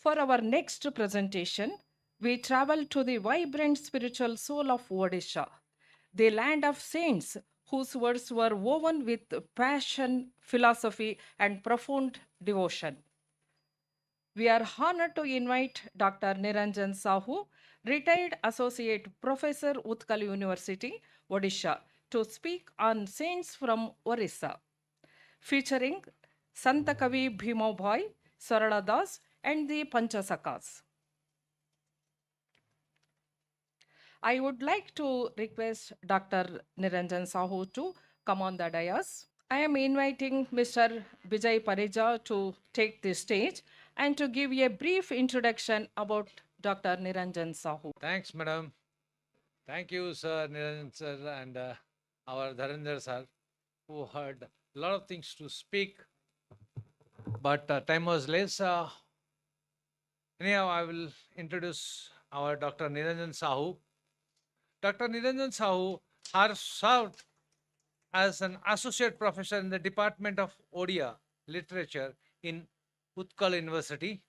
For our next presentation, we travel to the vibrant spiritual soul of Odisha, the land of saints whose words were woven with passion, philosophy, and profound devotion. We are honored to invite Dr. Niranjan Sahu, retired Associate Professor, Utkal University, Odisha, to speak on saints from Orissa, featuring Santa Kavi Bhimobhai, Sarala Das, and the Panchasakas. I would like to request Dr. Niranjan Sahu to come on the dais. I am inviting Mr. Vijay Pareja to take the stage and to give a brief introduction about Dr. Niranjan Sahu. Thanks, madam. Thank you, sir, Niranjan sir, and our Dharinder sir, who had a lot of things to speak, but time was less. Anyhow, I will introduce our Dr. Niranjan Sahu. Dr. Niranjan Sahu has served as an associate professor in the Department of Odia Literature in Utkal University.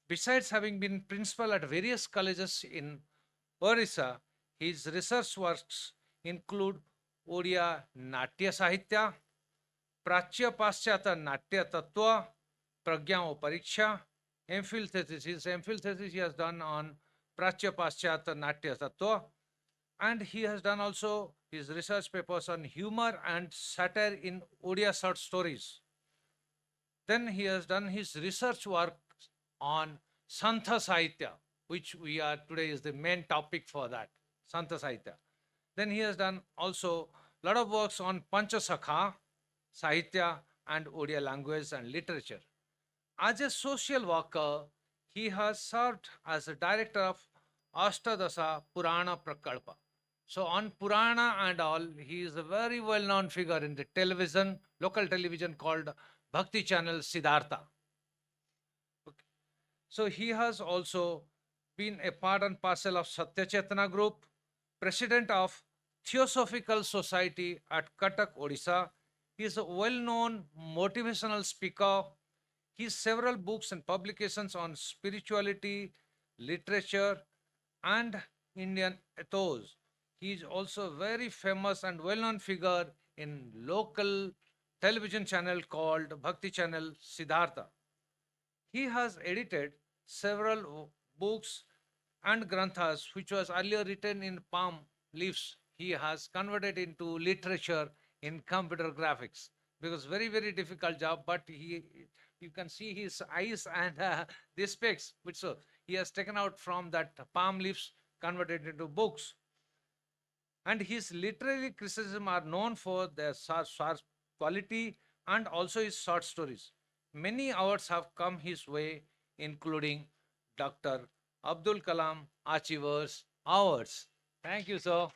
Besides having been principal at various colleges in Orissa, his research works include Odia Natya Sahitya, Prachya Paschata Natya Tattva, Pragya O Pariksha, MPhil thesis. His MPhil thesis he has done on Prachya Paschata Natya Tattva, and he has done also his research papers on humor and satire in Odia short stories. Then he has done his research work on Santha Sahitya, which we are today is the main topic for that, Santha Sahitya. Then he has done also a lot of works on Panchasakha, Sahitya, and Odia language and literature. As a social worker, he has served as a director of Ashtadasa Purana Prakalpa. So on Purana and all, he is a very well-known figure in the television, local television called Bhakti channel Siddhartha. Okay. So he has also been a part and parcel of Satya Chetana Group, president of Theosophical Society at Cuttack, Odisha. He is a well-known motivational speaker. He has several books and publications on spirituality, literature, and Indian ethos. He is also a very famous and well-known figure in local television channel called Bhakti channel Siddhartha. He has edited several books and granthas which was earlier written in palm leaves. He has converted into literature in computer graphics because very difficult job, but he you can see his eyes and the specs which so he has taken out from that palm leaves, converted into books. And his literary criticism are known for their sharp quality and also his short stories. Many awards have come his way, including Dr. Abdul Kalam Achievers Awards. Thank you, sir.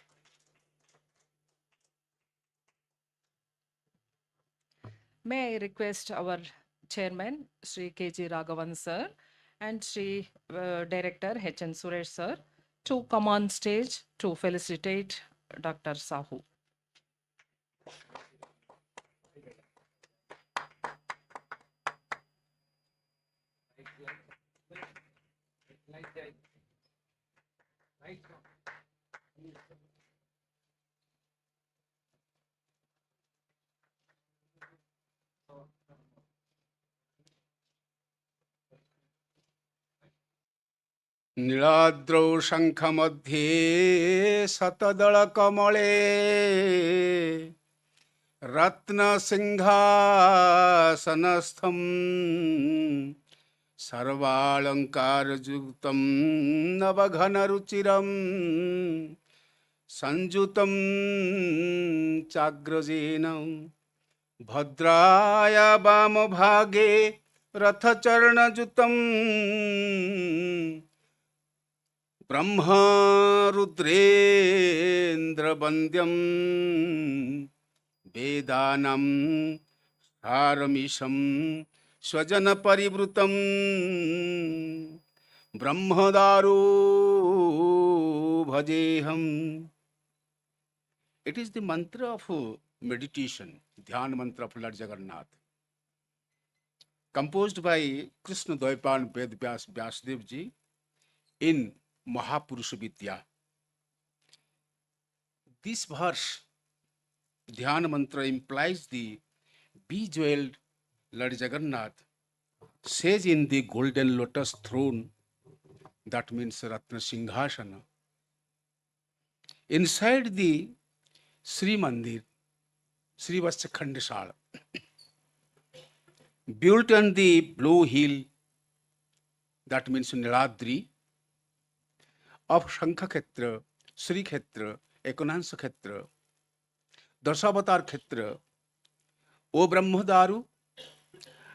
May I request our chairman, Sri K.G. Raghavan sir, and Sri Director H.N. Suresh sir, to come on stage to felicitate Dr. Sahu. नीलाद्रौ शङ्खमध्ये शतदलकमले रत्नसिंहासनस्थं सर्वालङ्कारयुक्तं नवघनरुचिरं संयुतं चाग्रजेन भद्राय वामभागे रथचरणयुतं ब्रह्मरुद्रेन्द्रवन्द्यं वेदानां सारमीशं स्वजनपरिवृतं ब्रह्मदारो भजेहम. It is the mantra of meditation, Dhyan mantra of Lord Jagannath. composed by Krishna Dvaipan Ved Vyasdev ji in Mahapurusha Vidya. This verse, Dhyana Mantra, implies the bejeweled Lord Jagannath says in the golden lotus throne, that means Ratna Singhasana, inside the Sri Mandir, Sri Vatsa Khandasala, built on the blue hill, that means Niladri, of Shankha Sri Khetra, Ekonansa Khetra, Dasavatar Khetra, O Brahmadaru,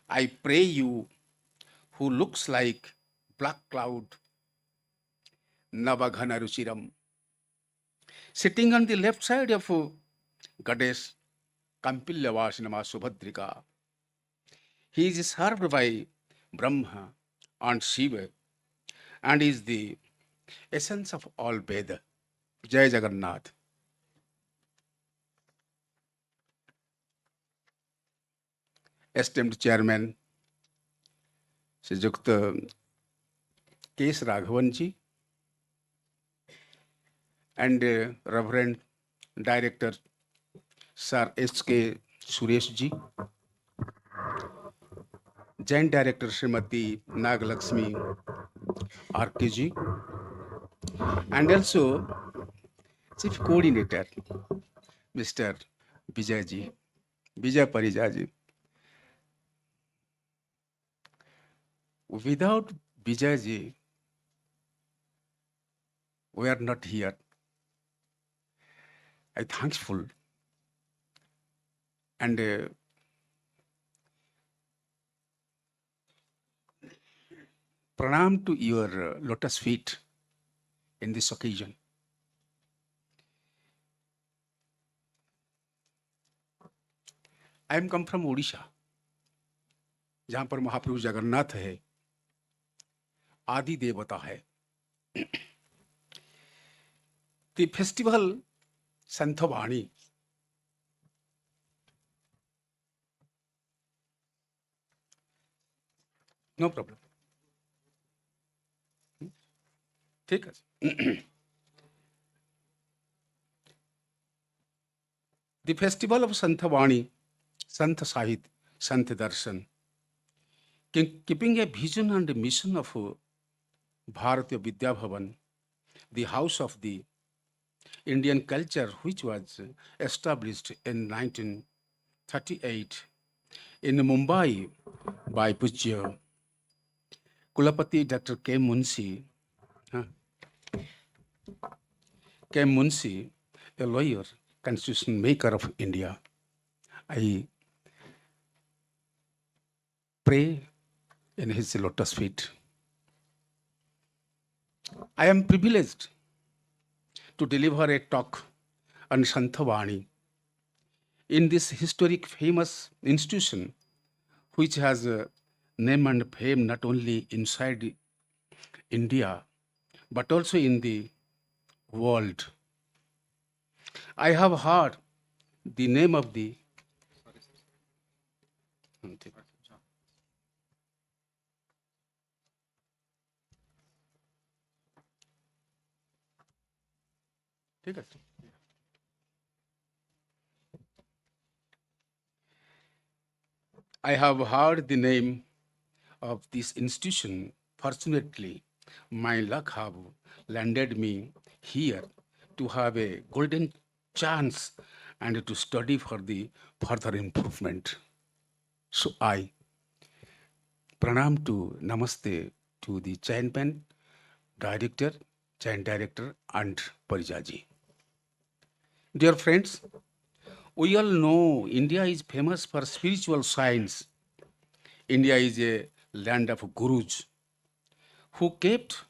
I pray you, who looks like black cloud, Navaghana Ruchiram, sitting on the left side of goddess Kampilyavasanama Subhadrika. He is served by Brahma and Shiva and is the essence of all Veda. Jai Jagannath. Esteemed Chairman, Sri K.S. Raghavan ji, and Reverend Director Sir S.K. Suresh ji, Joint Director Srimati Nagalakshmi R.K. ji, and also Chief Coordinator Mr. Vijay ji, Vijay Parija ji. Without Vijay ji, we are not here. I'm thankful and pranam to your lotus feet in this occasion. I am come from Odisha, जहां पर महाप्रभु जगन्नाथ है, आदि देवता है. The festival Santhavani, no problem. ठीक है. The festival of Santhavani, Sant Sahit, Sant Darshan, keeping a vision and a mission of Bharatiya Vidya Bhavan, the house of the Indian culture, which was established in 1938 in Mumbai by Pujya Kulapati Dr. K. Munshi. K. Munshi, a lawyer, constitution maker of India. I pray in his lotus feet. I am privileged to deliver a talk on Santhavani in this historic famous institution, which has a name and fame not only inside India, but also in the world. I have heard the name of the I have heard the name of this institution. Fortunately, my luck have landed me here to have a golden chance and to study for the further improvement. So I pranam to namaste to the chairman, director, chain director, and Parijaji. Dear friends, we all know India is famous for spiritual science. India is a land of gurus who kept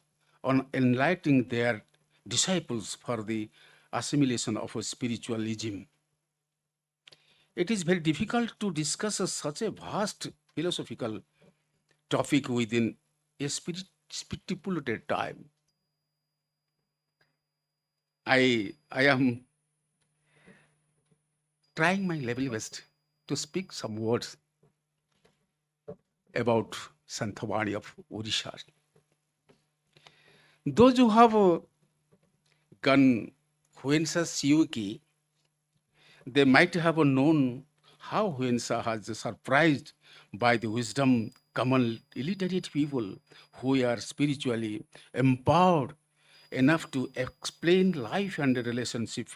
on enlightening their disciples for the assimilation of a spiritualism. It is very difficult to discuss such a vast philosophical topic within a stipulated time. I am trying my level best to speak some words. about Santhavani of Odisha. Those who have gone Huensa Siuki, they might have known how Huensa has surprised by the wisdom common illiterate people who are spiritually empowered enough to explain life and the relationship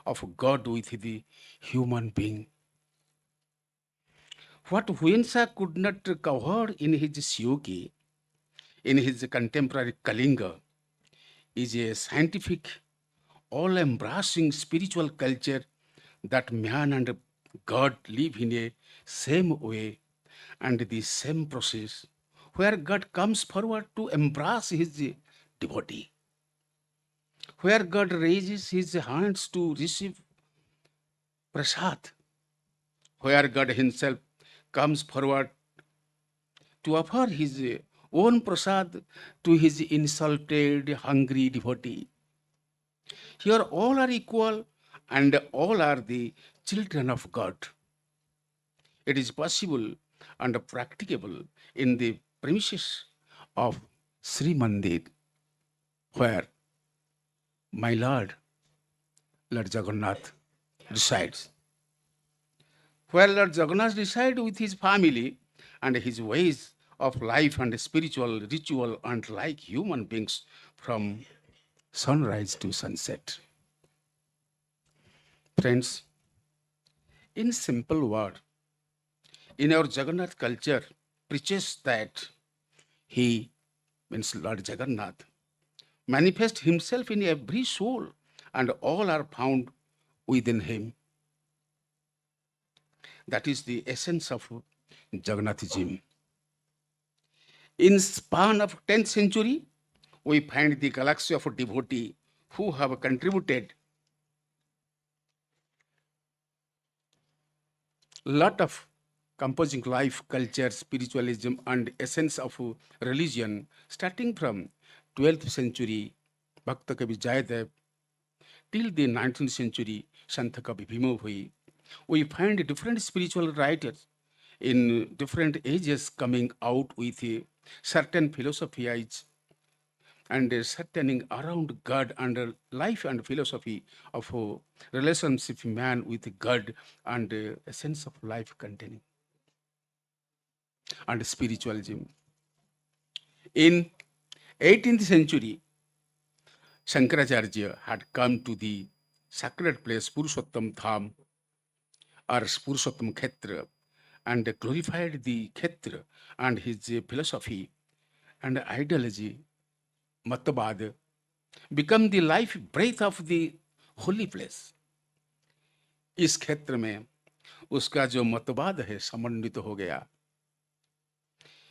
of God with the human being. What Huensa could not cover in his Siuki, in his contemporary Kalinga, is a scientific, all embracing spiritual culture that man and God live in a same way and the same process, where God comes forward to embrace his devotee, where God raises his hands to receive prasad, where God himself comes forward to offer his own prasad to his insulted, hungry devotee. Here all are equal and all are the children of God. It is possible and practicable in the premises of Sri Mandir, where my Lord Jagannath, resides. Where Lord Jagannath resides with his family and his ways of life and spiritual ritual and like human beings from sunrise to sunset. Friends, in simple word, in our Jagannath culture, preaches that he, means Lord Jagannath, manifests himself in every soul and all are found within him. That is the essence of Jagannathism. In span of 10th century, we find the galaxy of devotees who have contributed lot of composing life, culture, spiritualism, and essence of religion, starting from 12th century Bhakta Kavi Jayadev till the 19th century Sant Kavi Bhima Bhoi. We find different spiritual writers in different ages coming out with a certain philosophies and a certain around God and life and philosophy of relationship man with God and a sense of life containing and spiritualism. In 18th century, Shankaracharya had come to the sacred place Purushottam Dham or Purushottam Khetra and glorified the Khetra and his philosophy and ideology, Mattabad, become the life breath of the holy place. इस क्षेत्र में उसका जो मतवाद है समन्वित हो गया.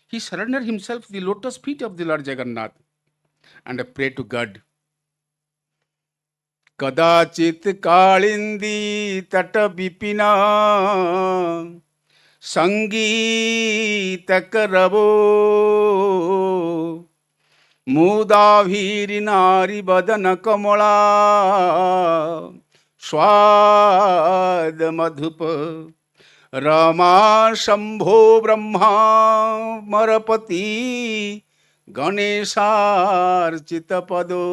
He surrendered himself the lotus feet of the Lord Jagannath and prayed to God. कदाचित कालिंदी तट विपिना संगीत करबो मुदाभीर नारी बदन कमला स्वाद मधुप रमा शंभो ब्रह्मा मरपति गणेशार्चित पदो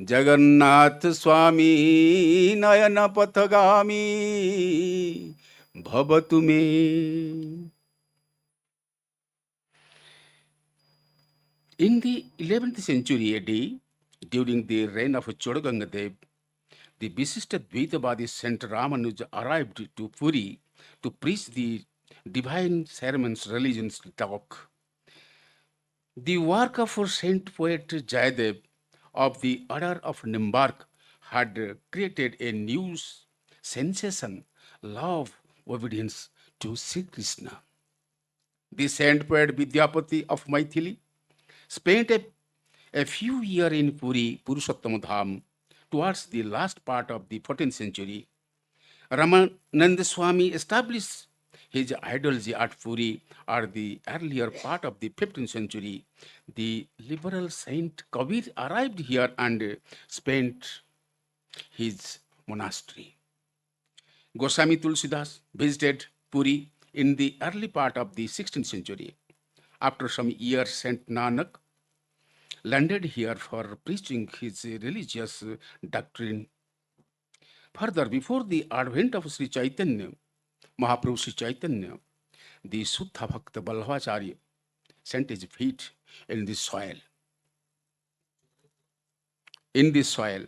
जगन्नाथ स्वामी नयन पथगामी भवतु मे. In the 11th century AD, during the reign of Chodagangadev, the Visishta Dvaitavadi Saint Ramanuja arrived to Puri to preach the divine sermons, religions talk. The work of Saint Poet Jayadev of the Order of Nimbark had created a new sensation, love, obedience to Sri Krishna. The Saint Poet Vidyapati of Maithili spent a few years in Puri, Purushottam Dham, towards the last part of the 14th century. Ramananda Swami established his ideology at Puri at the earlier part of the 15th century. The liberal Saint Kabir arrived here and spent his monastery. Goswami Tulsidas visited Puri in the early part of the 16th century. After some years, Saint Nanak landed here for preaching his religious doctrine. Further, before the advent of Sri Chaitanya, Mahaprabhu Sri Chaitanya, the Suddha Bhakta Ballavacharya sent his feet in this soil. In this soil.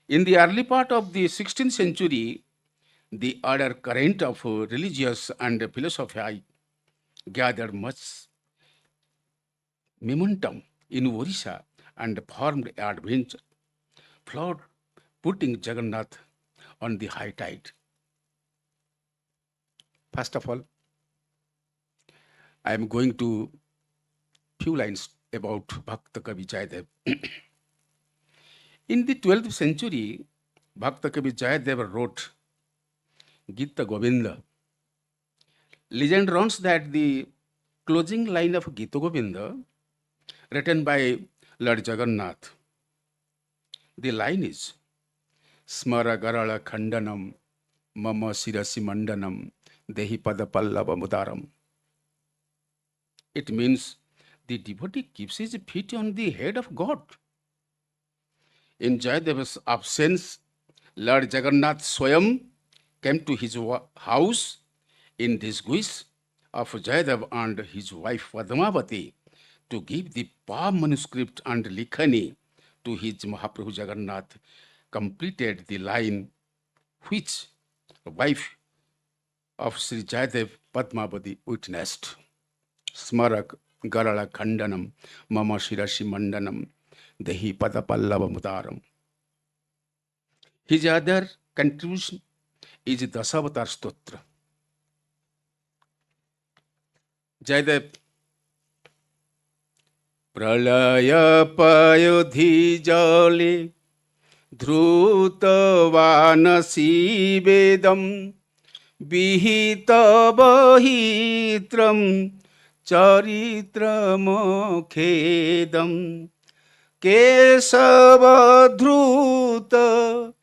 In the early part of the 16th century, the other current of religious and philosophy gathered much momentum in Orissa and formed adventure, flood, putting Jagannath on the high tide. First of all, I am going to few lines about Bhakta Kavi Jayadev. In the 12th century, Bhakta Kavi Jayadev wrote Gita Govinda. Legend runs that the closing line of Gita Govinda, written by Lord Jagannath, the line is Smara Garala Khandanam Mama Sirasi Mandanam Dehi Pada Pallava Mudaram. It means the devotee keeps his feet on the head of God. In Jayadev's absence, Lord Jagannath Swayam came to his house in disguise of Jayadev and his wife Padmavati to give the palm manuscript and likhani to his Mahaprabhu Jagannath, completed the line which wife of Sri Jayadev Padmavati witnessed. Smarak Garala Khandanam Mama Shirashi Mandanam Dehi Padapallava Mudaram. His other contribution is Dasavatar Stotra. Jayadev Pralaya Payodhi Jale Dhrutavanasi Vedam Vihita Bahitram Charitramokhedam Kesavadhruta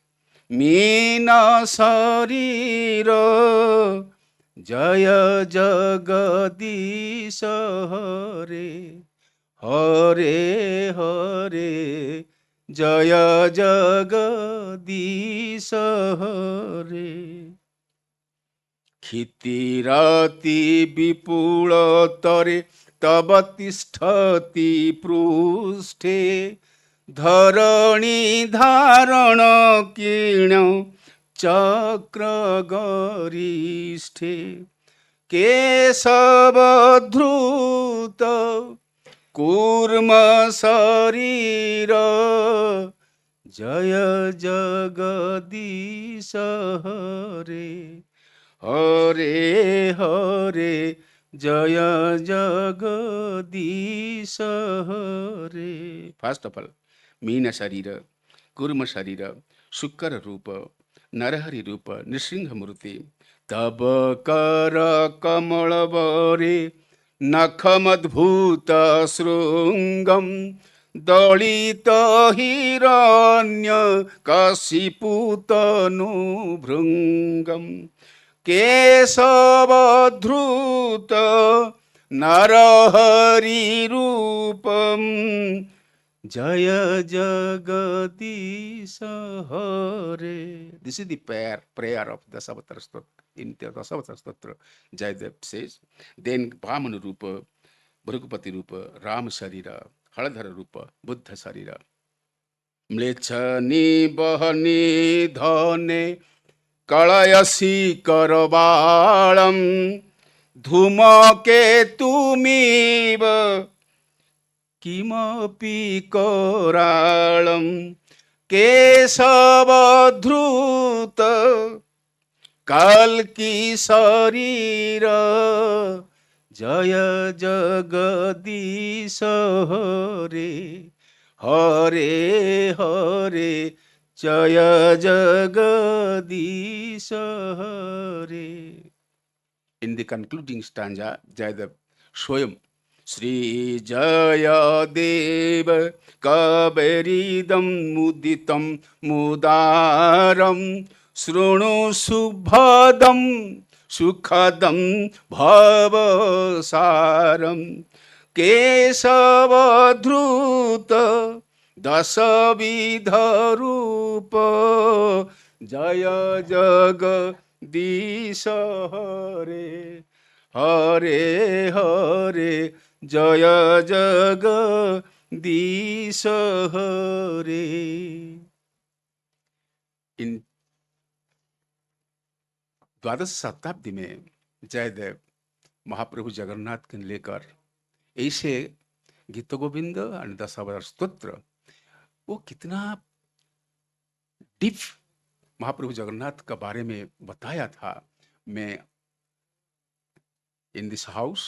Meena Sarira Jaya Jagadisha Hare Hare Hare Jaya Jagadisha Hare. Khitirati Vipulatare Tabatisthati Pruste Dharani Dharana Kina Chakra Gariste Kesavadhruta Kurma Sarira Jaya Jagadisha Hare Hare Hare Jaya Jagadisha Hare. First of all, Meena Sharira, Kurma Sharira, Shukara Rupa, Narahari Rupa, Nrisingha Murti, Tabakara Kamalavare, Nakhamadbhuta Srungam, Dalita Hiranya Kasiputanu Bhrungam. Kesavadhruta Narahari Rupam Jaya Jagadisha Hare. This is the prayer of Dasavatar Stotra. In the Dasavatar Stotra, Jayadev says, then Vamana Rupa, Bhrugupati Rupa, Ram Sharira, Haladhara Rupa, Buddha Sharira. Mlechani Bahani Dhane Kalayasi Karavalam Dhumake Tumiva Kimapi Koralam Kesavadhruta Kalki Sarira Jaya Jagadisha Hare Hare Hare Jaya Jagadisha Hare. In the concluding stanza, Jayadev Swayam Sri Jaya Deva Kaberidam Muditam Mudaram Srunu Subhadam सुखदं भवसारं केशवधृत दशविधरूप जय जगदीश हरे हरे हरे जय जगदीश हरे. इन द्वादश शताब्दी में जयदेव महाप्रभु जगन्नाथ को लेकर ऐसे गीत गोविंद और दशावतार स्तोत्र, वो कितना डीप महाप्रभु जगन्नाथ का बारे में बताया था. मैं in this house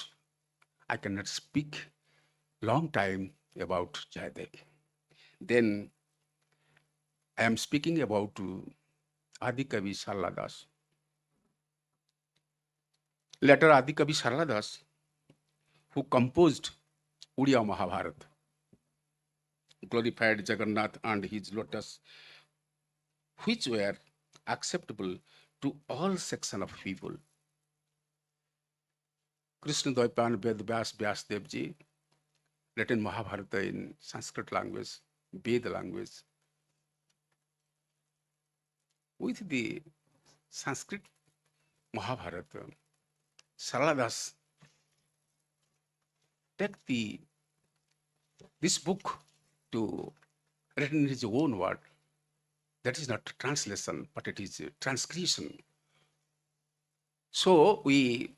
I can not speak long time about Jayadev. Then I am speaking about Adi Kavi शारला Das. Later Adi Kavi Sarala Das, who composed Uriya Mahabharata, glorified Jagannath and his lotus, which were acceptable to all sections of people. Krishna Dvaipan Ved Vyas Vyasdev ji written Mahabharata in Sanskrit language, Veda language. With the Sanskrit Mahabharata, Sarala Das take this book to written in his own word. That is not translation, but it is a transcription. So we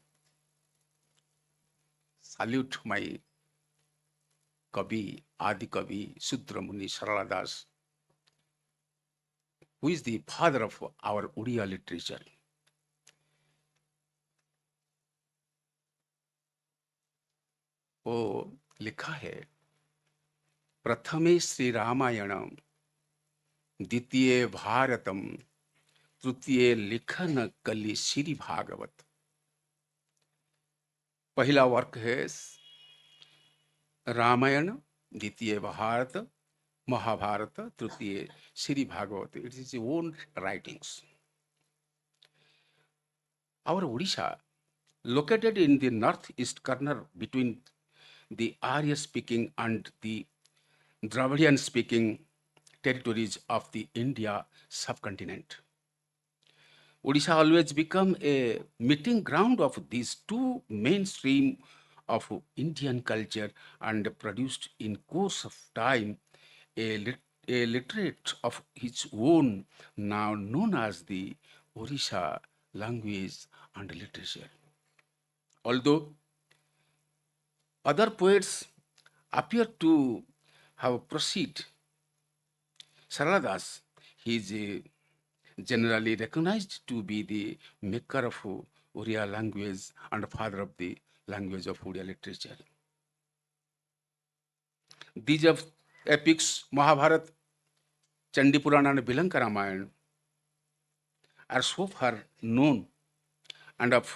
salute my Kavi, Adi Kavi, Sudra Muni Sarala Das, who is the father of our Uriya literature. वो लिखा है, प्रथमे श्री रामायणम, द्वितीय भारतम, तृतीय लिखन कलि श्री भागवत. पहला work है रामायण, द्वितीय भारत, महाभारत, तृतीय Shri Bhagavat. It is own writings. Our Odisha, located in the northeast corner between the Arya-speaking and the Dravidian-speaking territories of the India subcontinent. Odisha always become a meeting ground of these two mainstream of Indian culture and produced in course of time a literate of its own, now known as the Odisha language and literature. Although other poets appear to have proceeded Sarala Das, he is generally recognized to be the maker of Oriya language and father of the language of Oriya literature. These of epics, Mahabharata, Chandi Purana and Bilanka Ramayana are so far known, and of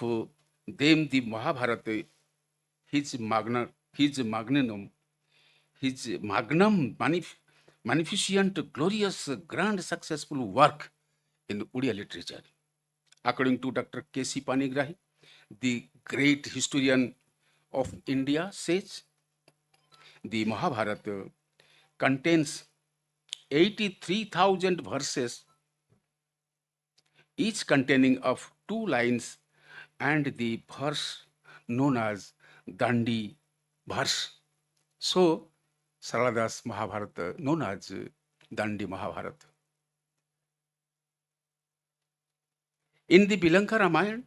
them the Mahabharata, his magnum magnificent, glorious, grand, successful work in Odia literature. According to Dr. K.C. Panigrahi, the great historian of India, says the Mahabharata contains 83,000 verses, each containing of 2 lines, and the verse known as Dandi verse. So, Sarala Das Mahabharata known as Dandi Mahabharata. In the Bilanka Ramayana,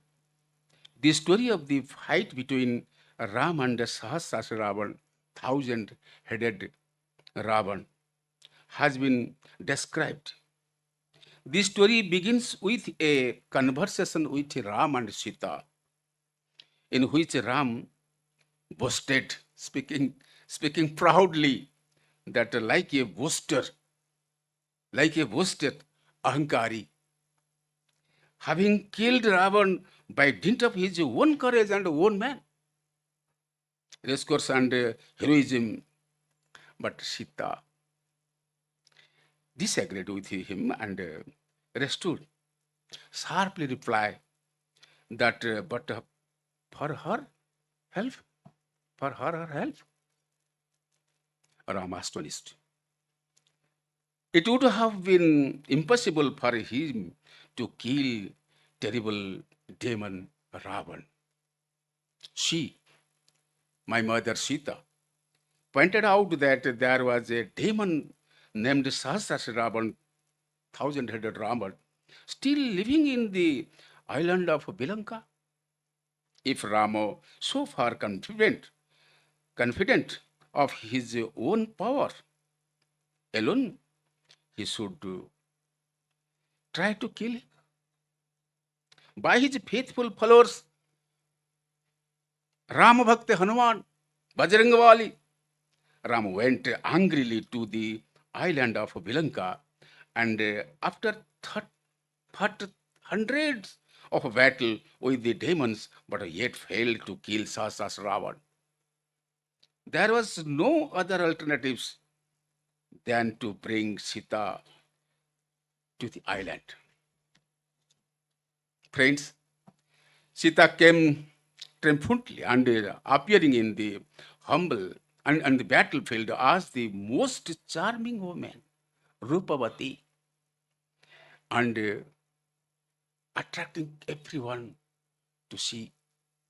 the story of the fight between Ram and Sahasrara Ravan, 1,000-headed Ravan, has been described. The story begins with a conversation with Ram and Sita, in which Ram boasted, speaking proudly, that like a boasted Ahankari, having killed Ravan by dint of his own courage and own man, discourse and heroism. But Sita disagreed with him and restored, sharply replied, that but for her help, for her help. Rama astonished. It would have been impossible for him to kill terrible demon Ravan. She, my mother Sita, pointed out that there was a demon named Sahasras Ravan, thousand-headed Ravan, still living in the island of Bilanka. If Rama, so far confident of his own power alone, he should try to kill him. By his faithful followers, Rama Bhakti Hanuman, Bajrangwali, Ram went angrily to the island of Bilanka, and after fought hundreds of battle with the demons, but yet failed to kill Sasas Ravan. There was no other alternatives than to bring Sita to the island. Friends, Sita came triumphantly and appearing in the humble and the battlefield as the most charming woman, Rupavati, and attracting everyone to see,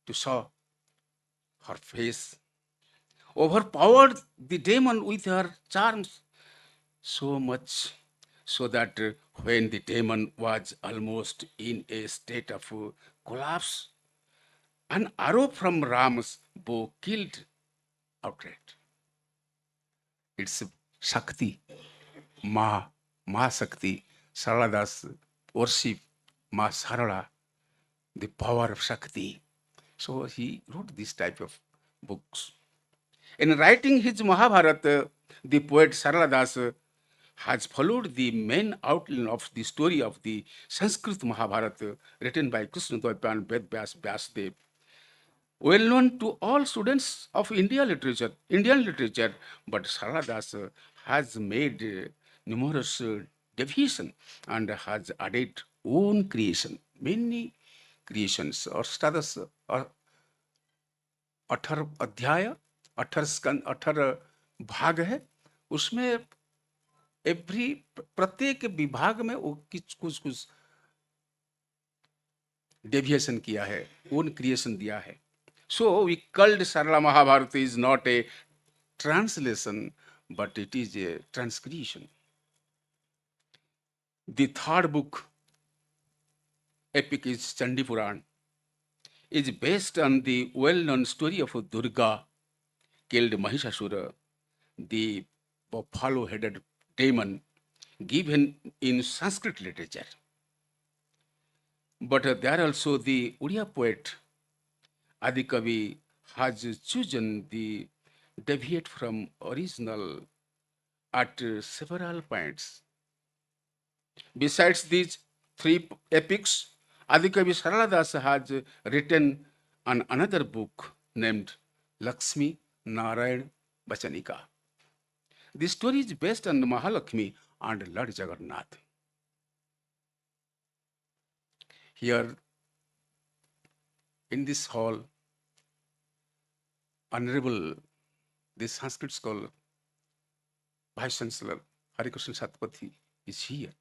to saw her face, overpowered the demon with her charms so much so that when the demon was almost in a state of collapse, an arrow from Ram's bow killed outright. It's Shakti, Ma Shakti, Saraladas worship Ma Sarala, the power of Shakti. So he wrote this type of books. In writing his Mahabharata, the poet Saraladas has followed the main outline of the story of the Sanskrit Mahabharata written by Krishna Dvaipya and Ved Vyasdev, well known to all students of Indian literature, but Saraladas has made numerous deviation and has added own creation, many creations और status और 18 अध्याय 18 भाग है उसमें प्रत्येक विभाग में वो कुछ डेविएशन किया है ओन क्रिएशन दिया है so we called Sarala Mahabharata is not a translation but it is a transgression. The third book epic is Chandi Puran is based on the well-known story of Durga killed Mahishasura, the buffalo-headed demon given in Sanskrit literature. But there also the Odia poet Adikavi has chosen the deviate from original at several points. Besides these three epics, Adikavi Saraladas has written on another book named Lakshmi Narayan Bachanika. The story is based on Mahalakshmi and Lord Jagannath. Here in this hall, Honorable the Sanskrit scholar, Vice Chancellor Harikrishna Satpathy is here.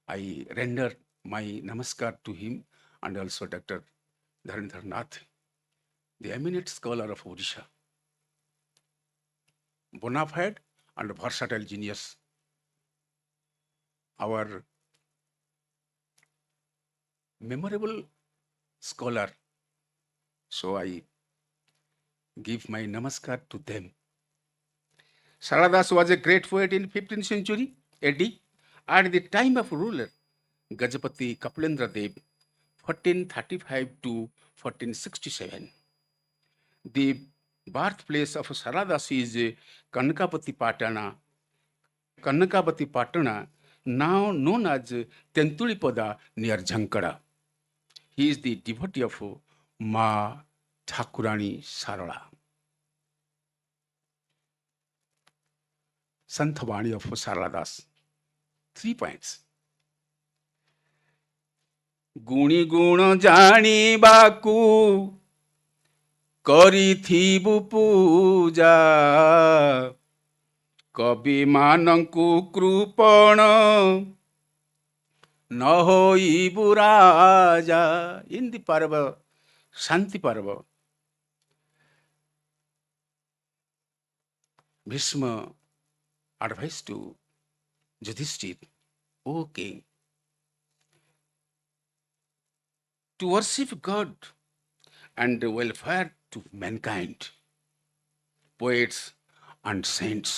I render my namaskar to him and also Dr. Dharendra Nath, the eminent scholar of Odisha, bona fide and versatile genius. Our memorable scholar. So I give my namaskar to them. Saraladas was a great poet in 15th century AD at the time of ruler Gajapati Kapilendra Dev, 1435 to 1467. The birthplace of Saraladas is Kanakapati Patana, now known as Tentulipada near Jankada. He is the devotee of Ma Thakurani Sarala. Santhavani of Saraladas. 3 points. ଗୁଣି ଗୁଣ ଜାଣିବାକୁ କରିଥିବୁ ପୂଜା, କବିମାନଙ୍କୁ କୃପଣ ନ ହୋଇବୁ ରାଜା। ଏମିତି ପର୍ବ, ଶାନ୍ତି ପର୍ବ। Bhishma advice to Yudhishthir, O king, to worship God and welfare to mankind, poets and saints.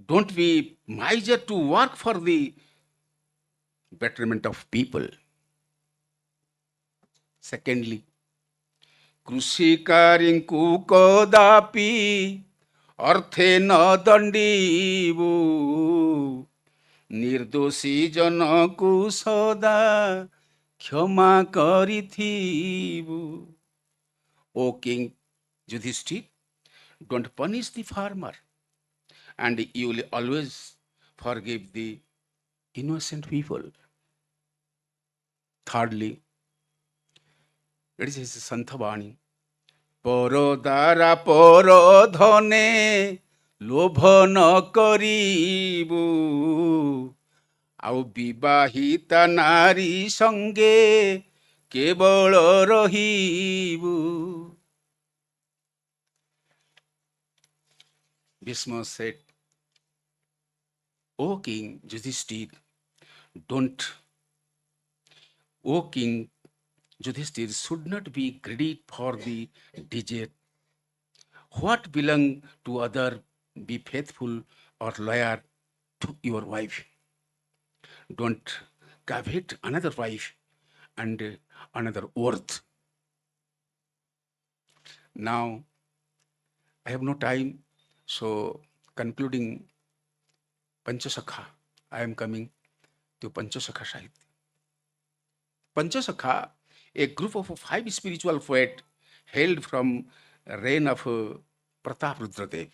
Don't be miser to work for the betterment of people. Secondly, କୃଷିକାରୀଙ୍କୁ କଦାପି ଅର୍ଥେ ନ ଦଣ୍ଡିବୁ, ନିର୍ଦୋଷୀ ଜନକୁ ସଦା କ୍ଷମା କରିଥିବୁ। O King Yudhishthir, don't punish the farmer, and you will always forgive the innocent people. Thirdly, it is his Santhavani. পর দ্বারা পর ধনে লোভ ন করিবু, ଆଉ ବିବାହିତା ନାରୀ ସଙ୍ଗେ କେବଳ ରହିବୁ। Bhishma said, O King Yudhishthir, don't, O King Yudhishthir should not be greedy for the desert. What belong to other, be faithful or loyal to your wife. Don't covet another wife and another worth. Now, I have no time, so concluding Panchasakha, I am coming to Panchasakha Sahitya. Panchasakha, a group of 5 spiritual poets hailed from reign of Prataprudra Dev.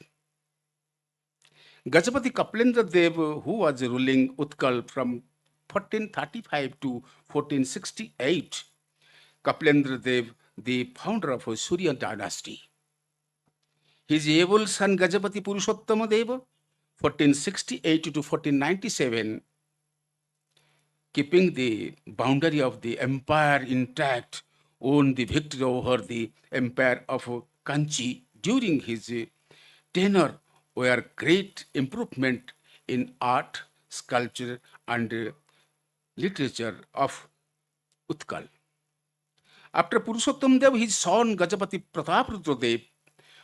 Gajapati Kaplendra Dev, who was ruling Utkal from 1435 to 1468, Kaplendra Dev, the founder of Surya dynasty. His able son Gajapati Purushottama Deva, 1468 to 1497, keeping the boundary of the empire intact, won the victory over the empire of Kanchi. During his tenure were great improvement in art, sculpture and literature of Utkal. After Purushottam Dev, his son Gajapati Prataprudra Dev,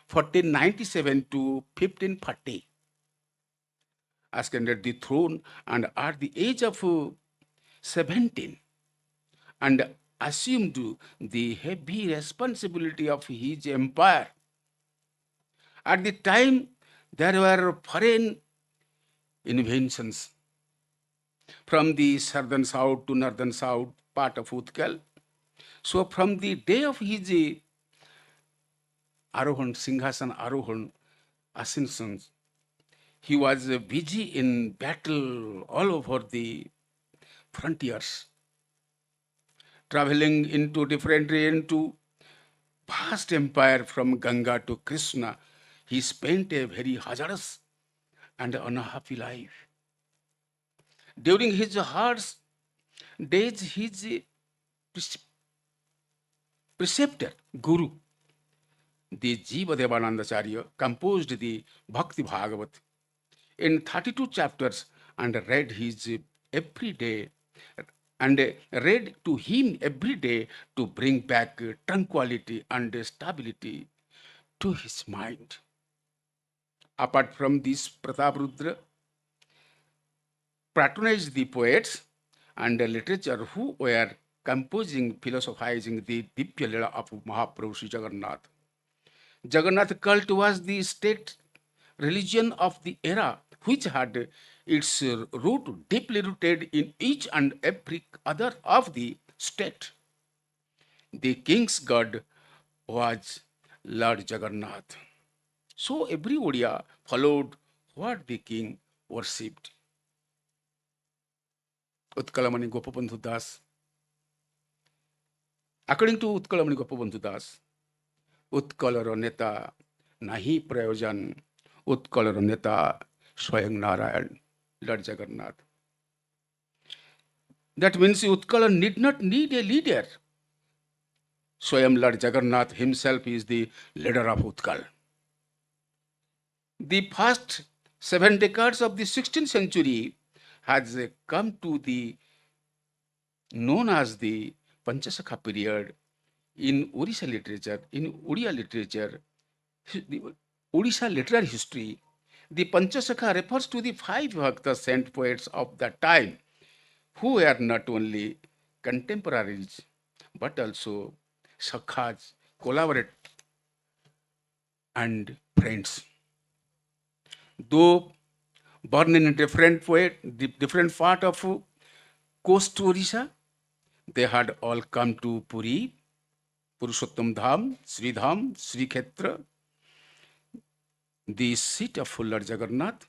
1497 to 1540, ascended the throne, and at the age of 17, and assumed the heavy responsibility of his empire. At the time, there were foreign inventions from the southern south to northern south part of Utkal. So from the day of his Arohan, Singhasan Arohan, ascension, he was busy in battle all over the frontiers, traveling into different regions to vast empire from Ganga to Krishna. He spent a very hazardous and unhappy life. During his hard days, his preceptor, Guru, the Jiva Devanandacharya, composed the Bhakti Bhagavat in 32 chapters and read to him every day to bring back tranquility and stability to his mind. Apart from this, Prataprudra patronized the poets and the literature who were composing, philosophizing the Divya Lila of Mahaprabhu Sri Jagannath. Jagannath cult was the state religion of the era, which had its root deeply rooted in each and every other of the state. The king's god was Lord Jagannath. So every Odia followed what the king worshipped. Utkalamani Gopabandhu Das According to Utkalamani Gopabandhu Das, ଉତ୍କଳର ନେତା ନାହିଁ ପ୍ରୟୋଜନ, ଉତ୍କଳର ନେତା ସ୍ୱୟଂ Narayan, Lord Jagannath. That means Utkala need not need a leader. Swayam Lord Jagannath himself is the leader of Utkal. The first 7 decades of the 16th century has come to the known as the Panchasakha period in Odisha literature, in Odia literature, the Odisha literary history. The Panchasakha refers to the 5 Bhakta saint poets of that time who were not only contemporaries but also sakhas, collaborators, and friends. Though born in a different part of coast Odisha, they had all come to Puri, Purushottam Dham, Sri Dham, Sri Khetra, the seat of Lord Jagannath.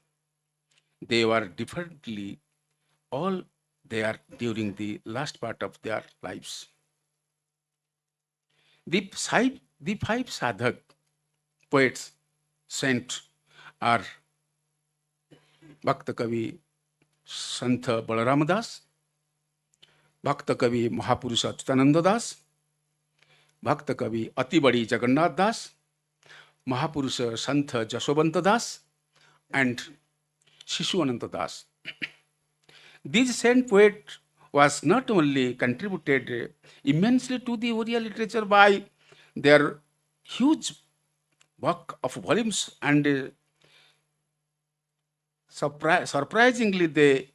They were differently all there during the last part of their lives. The five sadhak poets saint are Bhakta Kavi Santha Balaram Das, Bhakta Kavi Mahapurusha Achyutananda Das, Bhakta Kavi Atibadi Jagannath Das, Mahapurusha Santha Jaswanta Das, and Shishuananda Das. This saint poet was not only contributed immensely to the Oriya literature by their huge work of volumes, and surprisingly they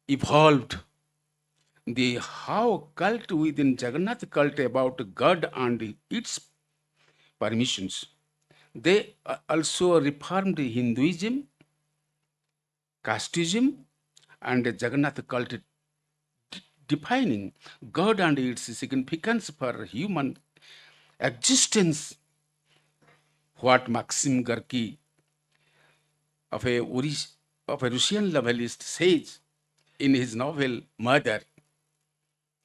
evolved the how cult within Jagannath cult about God and its permissions. They also reformed Hinduism, casteism, and Jagannath cult, defining God and its significance for human existence. What Maxim Gorky of a Russian novelist says in his novel Mother,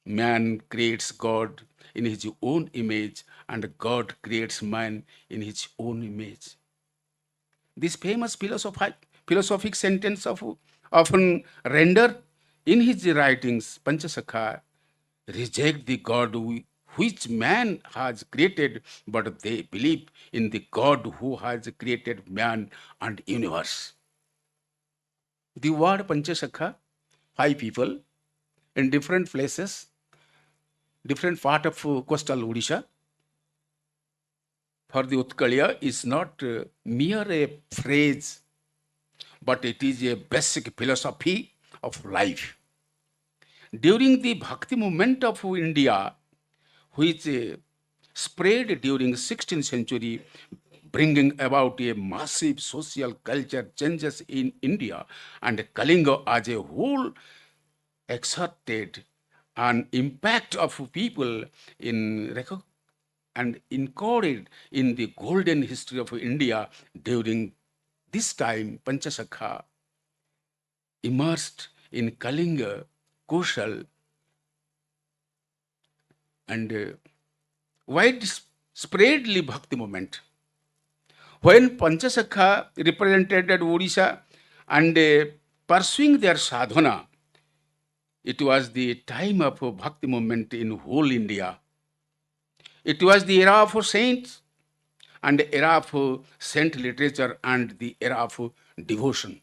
man creates God in his own image and God creates man in his own image. This famous philosophic sentence often rendered in his writings Panchasakha reject the God which man has created, but they believe in the God who has created man and universe. The word Panchasakha, 5 people in different places, different part of coastal Odisha, for the Utkalya is not mere a phrase, but it is a basic philosophy of life. During the Bhakti movement of India, which spread during 16th century, bringing about a massive social culture changes in India, and Kalinga as a whole exerted an impact of people and encoded in the golden history of India. During this time, Panchasakha immersed in Kalinga, Koshal, and widespreadly Bhakti movement. When Panchasakha represented Odisha and pursuing their sadhana, it was the time of Bhakti movement in whole India. It was the era of saints and era of saint literature and the era of devotion.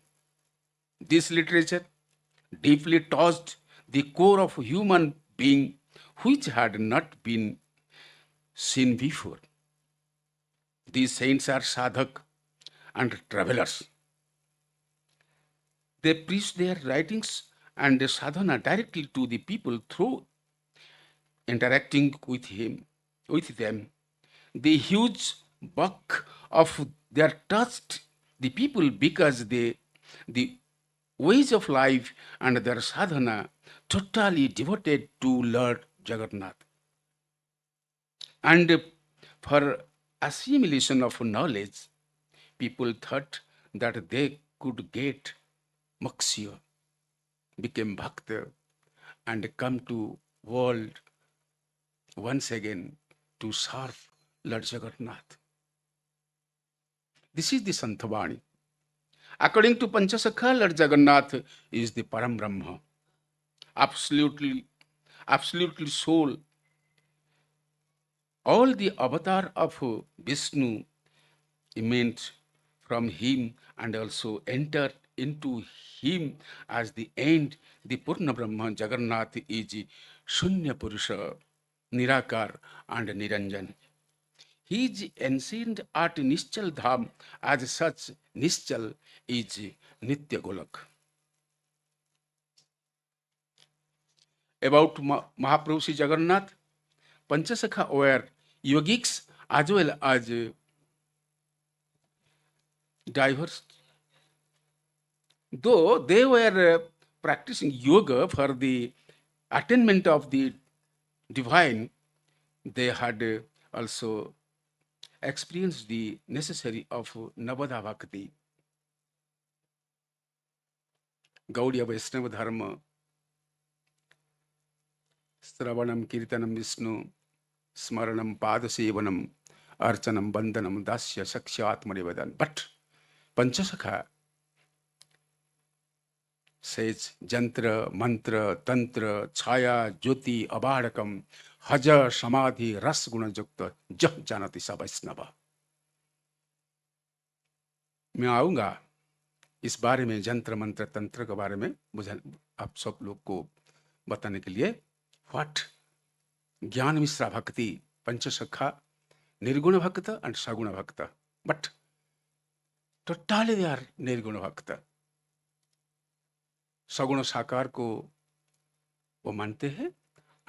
This literature deeply touched the core of human being which had not been seen before. These saints are sadhak and travelers. They preach their writings and sadhana directly to the people through interacting with them. The huge bulk of their touched the people because the ways of life and their sadhana totally devoted to Lord Jagannath. And for assimilation of knowledge, people thought that they could get moksha, become bhakta, and come to world once again to serve Lord Jagannath. This is the Santavani. According to Panchasakha, Lord Jagannath is the Param Brahma, absolutely soul. All the avatar of Vishnu emanates from him and also enter into him as the end. The Purna Brahma Jagannath is Shunya Purusha, Nirakar and Niranjan. He is ancient at Nischal Dham. As such, Nischal is Nitya Golak. About Mahaprabhu Sri Jagannath, Panchasakha were yogics as well as diverse. Though they were practicing yoga for the attainment of the divine, they had also experienced the necessary of Navada Bhakti. Gaudiya Vaishnava Dharma, Sravanam Kirtanam Vishnu, Smaranam Padasevanam, Archanam Bandhanam Dasya Sakshatmanivadan. But Panchasakha says Jantra, Mantra, Tantra, Chaya, Jyoti, Abhadakam, Haja, Samadhi, Ras Guna Jukta, Jah Janati Sa Vaishnava. मैं आऊंगा इस बारे में, जंत्र मंत्र तंत्र के बारे में मुझे आप सब लोग को बताने के लिए. व्हाट ज्ञान मिश्रा भक्ति, पंचसखा, निर्गुण भक्त एंड सगुण भक्त. बट टोटली दे आर निर्गुण भक्त. सगुण साकार को वो मानते हैं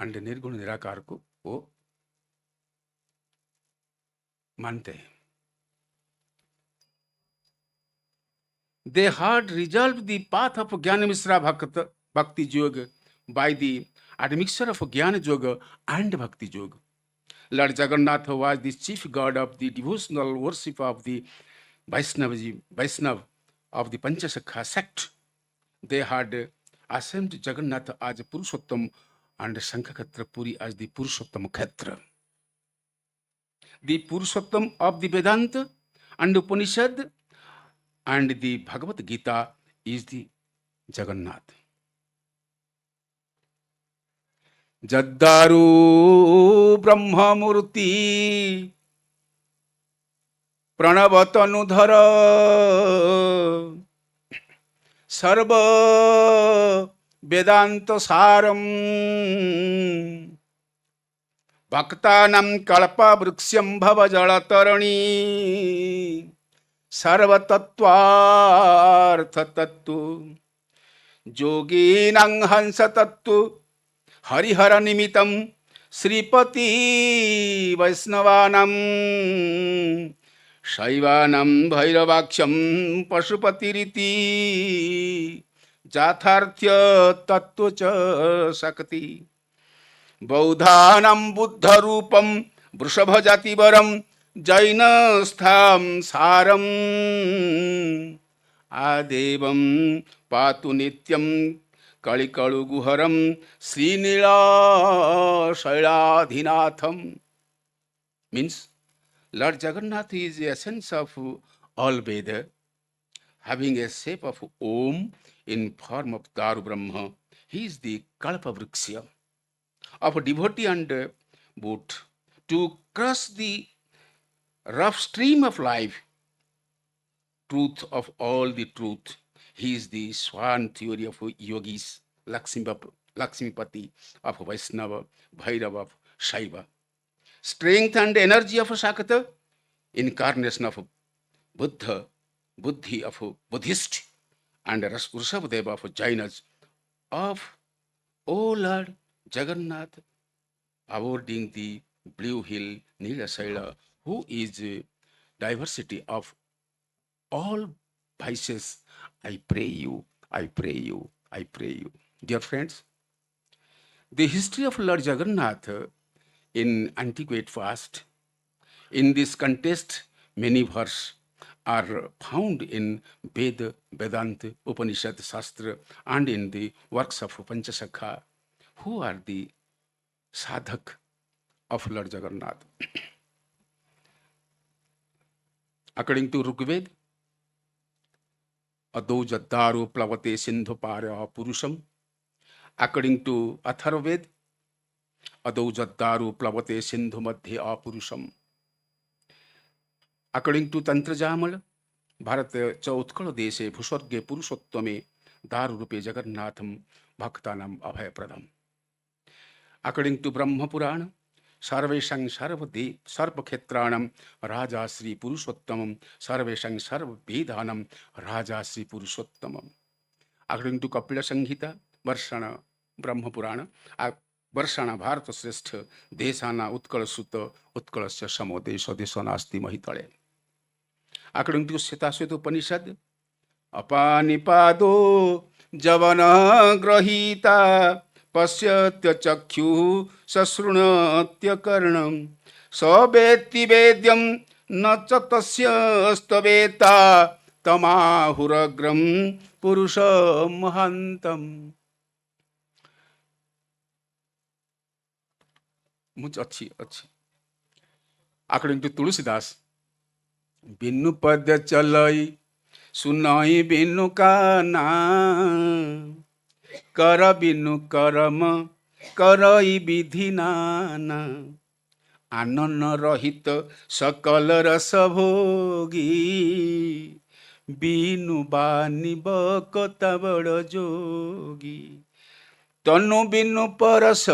एंड निर्गुण निराकार को वो मानते हैं. They had resolved the path of Jnana Mishra Bhakti Yoga by the admixture of Jnana Yoga and Bhakti Yoga. Lord Jagannath was the chief god of the devotional worship of the Vaishnava of the Panchasakha sect. They had assumed Jagannath as Purushottam and Sankhakatra Puri as the Purushottam Khetra. The Purushottam of the Vedanta and Upanishad and the Bhagavad Gita is the Jagannath. Jaddaru Brahmamurti Pranavatanu Sarva Vedanta Saram Bhaktanam Kalpa Vriksyam Bhava Jalatarani Sarvattatvartha Tattu Yoginang Hansa Tattu Harihara Nimitam Sripati Vaisnavanam Shaivanam Bhairavaksham Pashupatiriti Jatharthya Tattva Cha Sakti Baudhanam Buddha Rupam Vrishabhajati Varam Jainastham Saram Adevam Patu Nityam Kalikalu Guharam Srinila Shailadhinatham. Means Lord Jagannath is the essence of all Veda, having a shape of Om in form of Daru Brahma. He is the Kalpa Vriksha of devotee and boot. To cross the rough stream of life, truth of all the truth, he is the swan theory of yogis, Lakshmipati of Vaishnava, Bhairava of Shaiva. Strength and energy of Shakata, incarnation of Buddha, Buddhi of Buddhist, and Vrishabhadeva of Jainas, of, O Lord Jagannath, avoiding the blue hill Nilasaila, who is diversity of all vices, I pray you, I pray you, I pray you. Dear friends, the history of Lord Jagannath in antiquate past, in this contest, many verses are found in Veda, Vedanta, Upanishad, Shastra, and in the works of Panchasakha. Who are the sadhak of Lord Jagannath. According to Rigved, Adau Jaddaru Plavate Sindhu Parya Purusham. According to Atharvaved, Adau Jaddaru Plavate Sindhu Madhya Purusham. According to Tantra Jamal, Bharat च उत्कल देशे भूस्वर्गे पुरुषोत्तमे दारु रूपे जगन्नाथम भक्तानाम अभयप्रदम. According to Brahma Purana, सर्वेषां सर्वक्षेत्राणां राजा श्री पुरुषोत्तमम सर्वेषां सर्ववेदानां राजा Shri पुरुषोत्तमम. According to Kapila Samhita, वर्षण ब्रह्म पुराण, वर्षण भारत श्रेष्ठ देशाना उत्कल सुत उत्कलस्य समो देश देश नास्ति महितले. According to Svetasweta Upanishad, Apanipadо Javana Grahita Pasyatya Chakyu Sasrunatya Karnam Sabeti Vedyam Nachatasya Staveta Tamahuragram Purusha Mahantam. Much अच्छी. According to Tulsidas, बिनु पद चलई सुनई बिनु काना कर बिनु करम करई विधि नाना आनन रहित सकल रस भोगी बिनु बानी बकता बड़ जोगी तनु बिनु परस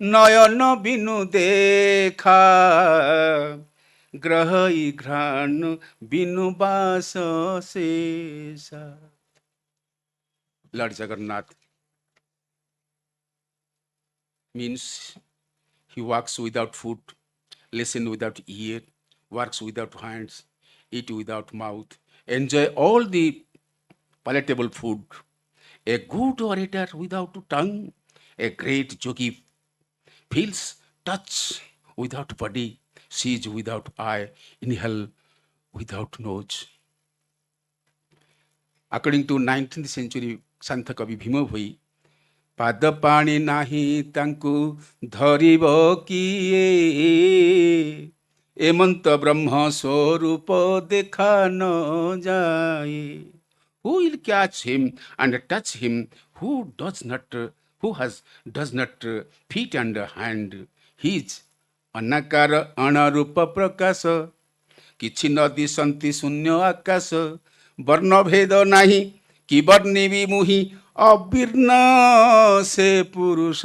नयन बिनु देखा ग्रहई घ्राण बिनु बास शेषा. Lord Jagannath means he walks without foot, listen without ear, works without hands, eat without mouth, enjoy all the palatable food. A good orator without tongue, a great yogi feels touch without body, sees without eye, inhale without nose. According to 19th century Sant Kavi Bhima Bhoi, पाद पानी नाही तांकु धरिब किए एमंत ब्रह्म स्वरूप देखा न जाए. Who will catch him and touch him who does not feet and hand? His अनाकार अणरूप प्रकाश किछि नदी संति शून्य आकाश वर्ण भेद नाही कि वर्णी विमुही अविर्ण से पुरुष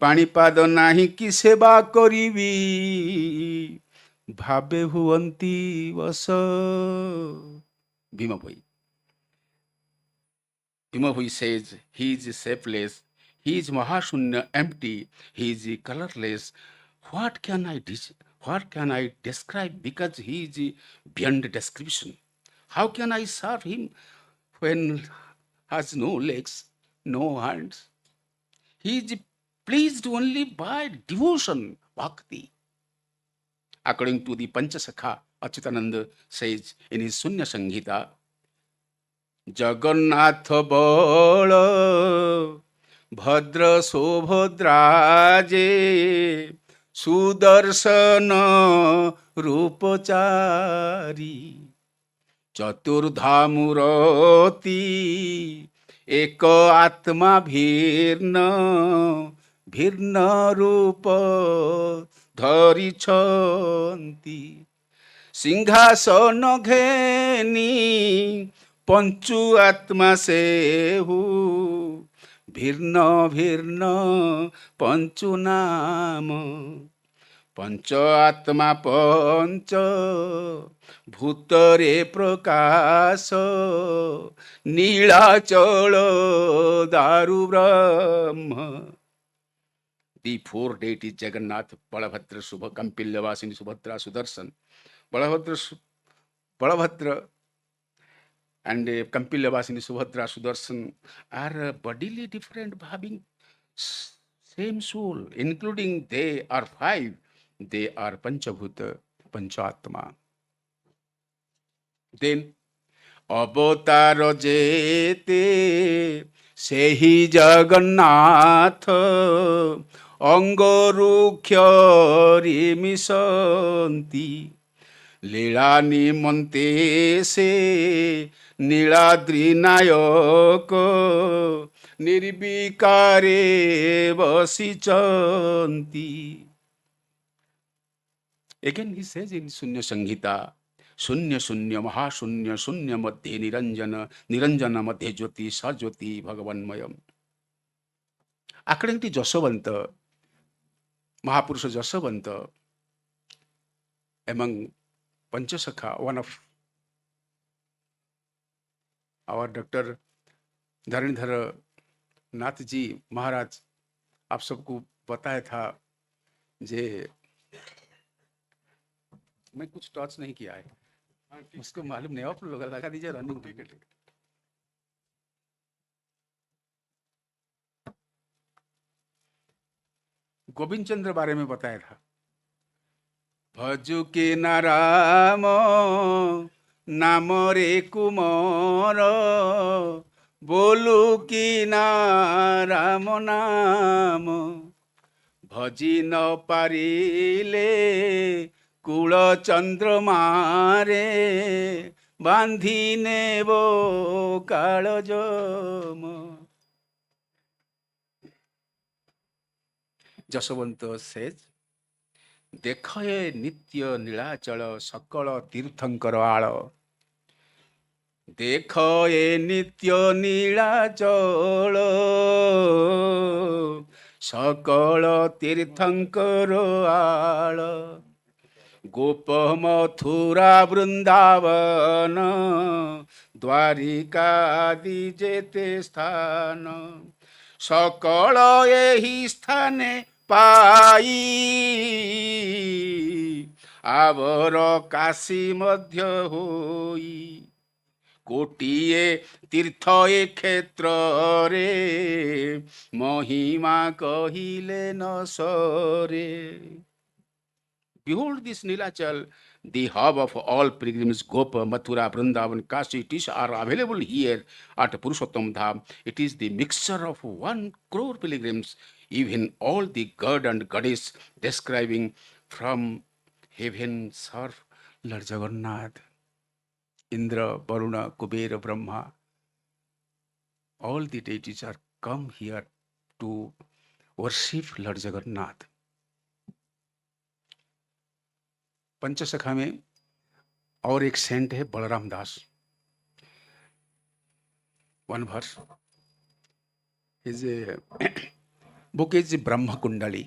पाणीपाद नाही कि सेवा करिबी भावे हुअंती वस. Bhima Bhoi says he is shapeless, he is mahashunya, empty, he is colorless. What can I describe, because he is beyond description? How can I serve him when has no legs, no hands? He is pleased only by devotion, bhakti. According to the Panchasakha, Achyutananda says in his Sunya Sanghita, Jagannath Bala Bhadra Sobhadraje Sudarshana Rupachari Chaturdhamurati Eka Atma Bhirna Bhirna Rupa Dharishanti सिंहासन घेनी पंचु आत्मा से who भिन्न भिन्न पंचु नाम पंच आत्मा पंच भूतरे प्रकाश नीलाचल दारु ब्रह्म. The four deities Jagannath, Balabhadra, Subha, Kampilyavasini, Subhadra, Sudarshan. Balabhadra and Kampilyavasini, Subhadra, Sudarshan are bodily different, having same soul, including they are five. They are Panchabhuta, Panchatma. Then, Avatar Jete Sehi Jagannath ଅଙ୍ଗରୁକ୍ଷରେ ମିଶନ୍ତି ଲୀଳା ନିମନ୍ତେ ସେ ନୀଳାଦ୍ରି ନାୟକ ନିର୍ବିକାରେ ବସିଛନ୍ତି। Again he says in Sunya Samhita, शून्य शून्य महाशून्य शून्य मध्ये निरंजन निरंजन मध्ये ज्योति स ज्योति भगवन्मयम। आकड़ेंटी जशवंत महापुरुष Jashwant among Panchasakha, one of our Dr. धरणधर Nath ji महाराज आप सबको बताया था जे मैं कुछ टच नहीं किया है, उसको मालूम नहीं, आप लोग लगा दीजिए रनिंग। ठीक है। गोविंद चंद्र बारे में बताया था, भजु के नाराम नाम रे कुमार बोलू की नाराम नाम भजी न पारिले कुल चंद्रमारे बांधी नेबो कालजम। जशवंत सेज देख ए नित्य नीलाचल सकल तीर्थंकर आळ, देख ए नित्य नीलाचल सकल तीर्थंकर आळ, गोप मथुरा वृंदावन द्वारिका आदि जेते स्थान, सकल एही स्थाने पाई आवर काशी मध्य होई, कोटिए तीर्थ ए क्षेत्र रे महिमा कहिले न सरे। Behold this Nilachal, the hub of all pilgrims. Gopa, Mathura, Vrindavan, Kashi, Tish are available here at Purushottam Dham. It is the mixture of 1 crore pilgrims, even all the god and goddess describing from heaven serve Lord Jagannath. Indra, Varuna, Kubera, Brahma, all the deities are come here to worship Lord Jagannath. Panchasakha में और एक Saint है बलराम दास, 1 verse is book is ब्रह्म कुंडली।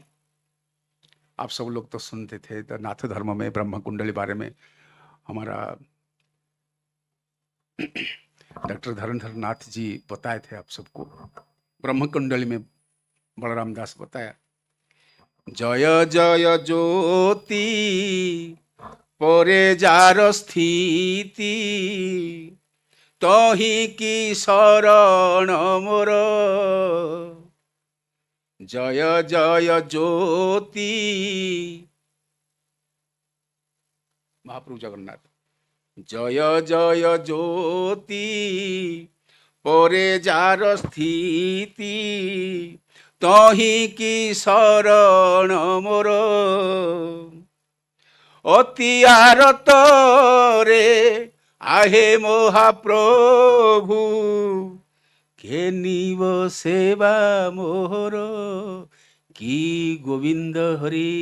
आप सब लोग तो सुनते थे, तो नाथ धर्म में ब्रह्म कुंडली बारे में हमारा डॉक्टर धरणधर नाथ जी बताए थे आप सबको। ब्रह्म कुंडली में बलराम दास बताया, जय जय ज्योति परे जार स्थिति तही की शरण मोर, जय जय ज्योति महाप्रभु जगन्नाथ, जय जय ज्योति परे जार स्थिति तही की शरण मोर, अति आरत रे आहे महाप्रभु के निव सेवा मोहर की गोविंद हरि।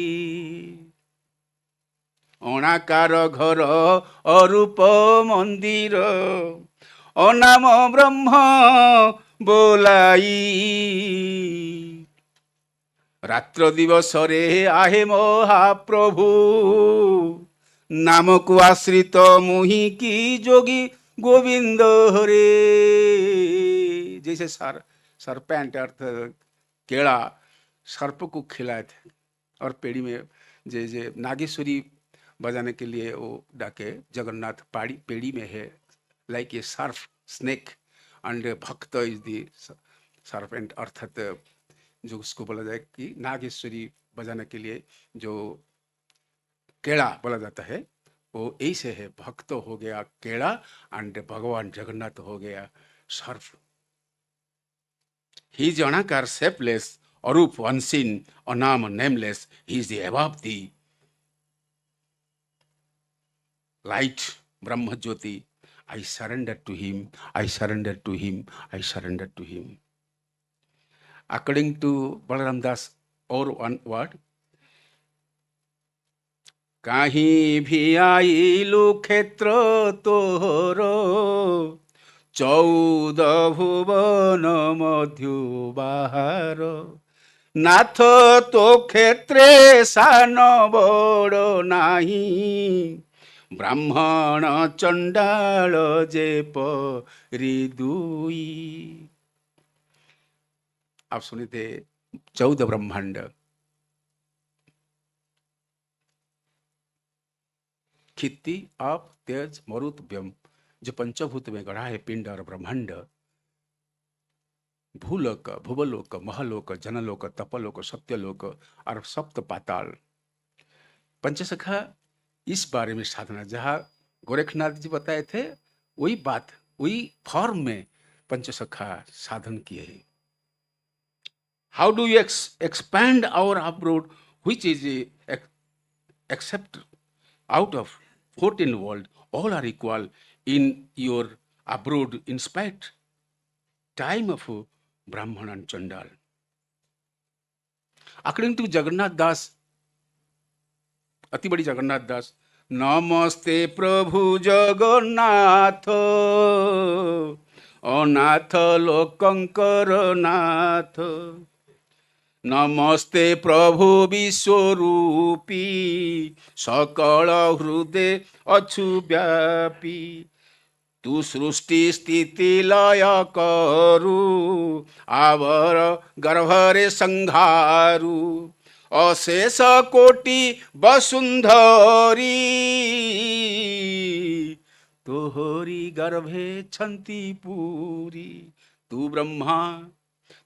अणाकार घर अरूप मंदिर अनाम ब्रह्म बोलाई, रात्र दिवस रे आहे महाप्रभु नाम को आश्रित मुहि की जोगी गोविंद हरे। जैसे सरपेंट अर्थ केड़ा सर्प को खिलाए थे, और पेड़ी में जैसे नागेश्वरी बजाने के लिए वो डाके जगन्नाथ पाड़ी पेड़ी में है, like a Surf snake and भक्त इज दी सर्पेंट, अर्थात जो उसको बोला जाए कि नागेश्वरी बजाने के लिए जो केड़ा बोला जाता है वो ऐसे है, भक्त हो गया केड़ा एंड भगवान जगन्नाथ हो गया सर्फ। ही इज अनाकार shapeless Arup, unseen, Anam, nameless. He is the above the light, Brahma Jyoti. I surrender to him, I surrender to him, I surrender to him. According to Balaram Das, or one word, काहीं भी आइलु क्षेत्र तोहर 14 भुवन मध्यु बाहार नाथ तो क्षेत्रे सान बड़ नाही ब्राह्मण चंडाल जे परि दुई। आप सुने थे 14 ब्रह्मांड, खित्ती आप तेज मरुत व्यम, जो पंचभूत में गढ़ा है पिंड और ब्रह्मांड, भूलोक, भुवलोक, महलोक, जनलोक, तपलोक, सत्यलोक और सप्त पाताल। पंचसखा इस बारे में साधना, जहाँ गोरखनाथ जी बताए थे वही बात, वही फॉर्म में पंचसखा साधन किए हैं। How do you expand our abroad, which is except out of 14 world, all are equal in your abroad in spite time of Brahman and Chandal. According to Jagannath Das, अति बड़ी जगन्नाथ दास, नमस्ते प्रभु जगन्नाथ अनाथ लोकंकर नाथ, नमस्ते प्रभु विश्वरूपी सकल हृदय अछु व्यापी, तू सृष्टि स्थिति लय करु आवर गर्भरे संहारु, अशेष कोटि वसुंधरी तोहरी गर्भे छंती पूरी, तू ब्रह्मा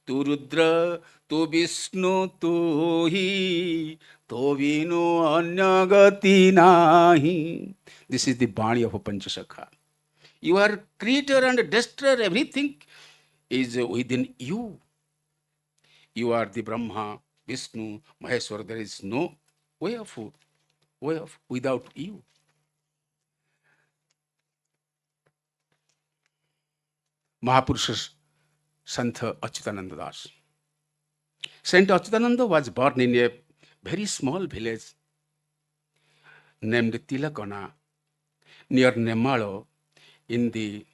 तू रुद्र तू विष्णु तू ही, तो बिनु अन्य गति नाही। दिस इज द वाणी of Panchasakha. You are creator and destroyer, everything is within you. You are the Brahma, Vishnu, Maheshwar. There is no way of without you. Mahapurush Sant Achyutananda Das. Saint Achyutananda was born in a very small village named Tilakana near Nemalo in the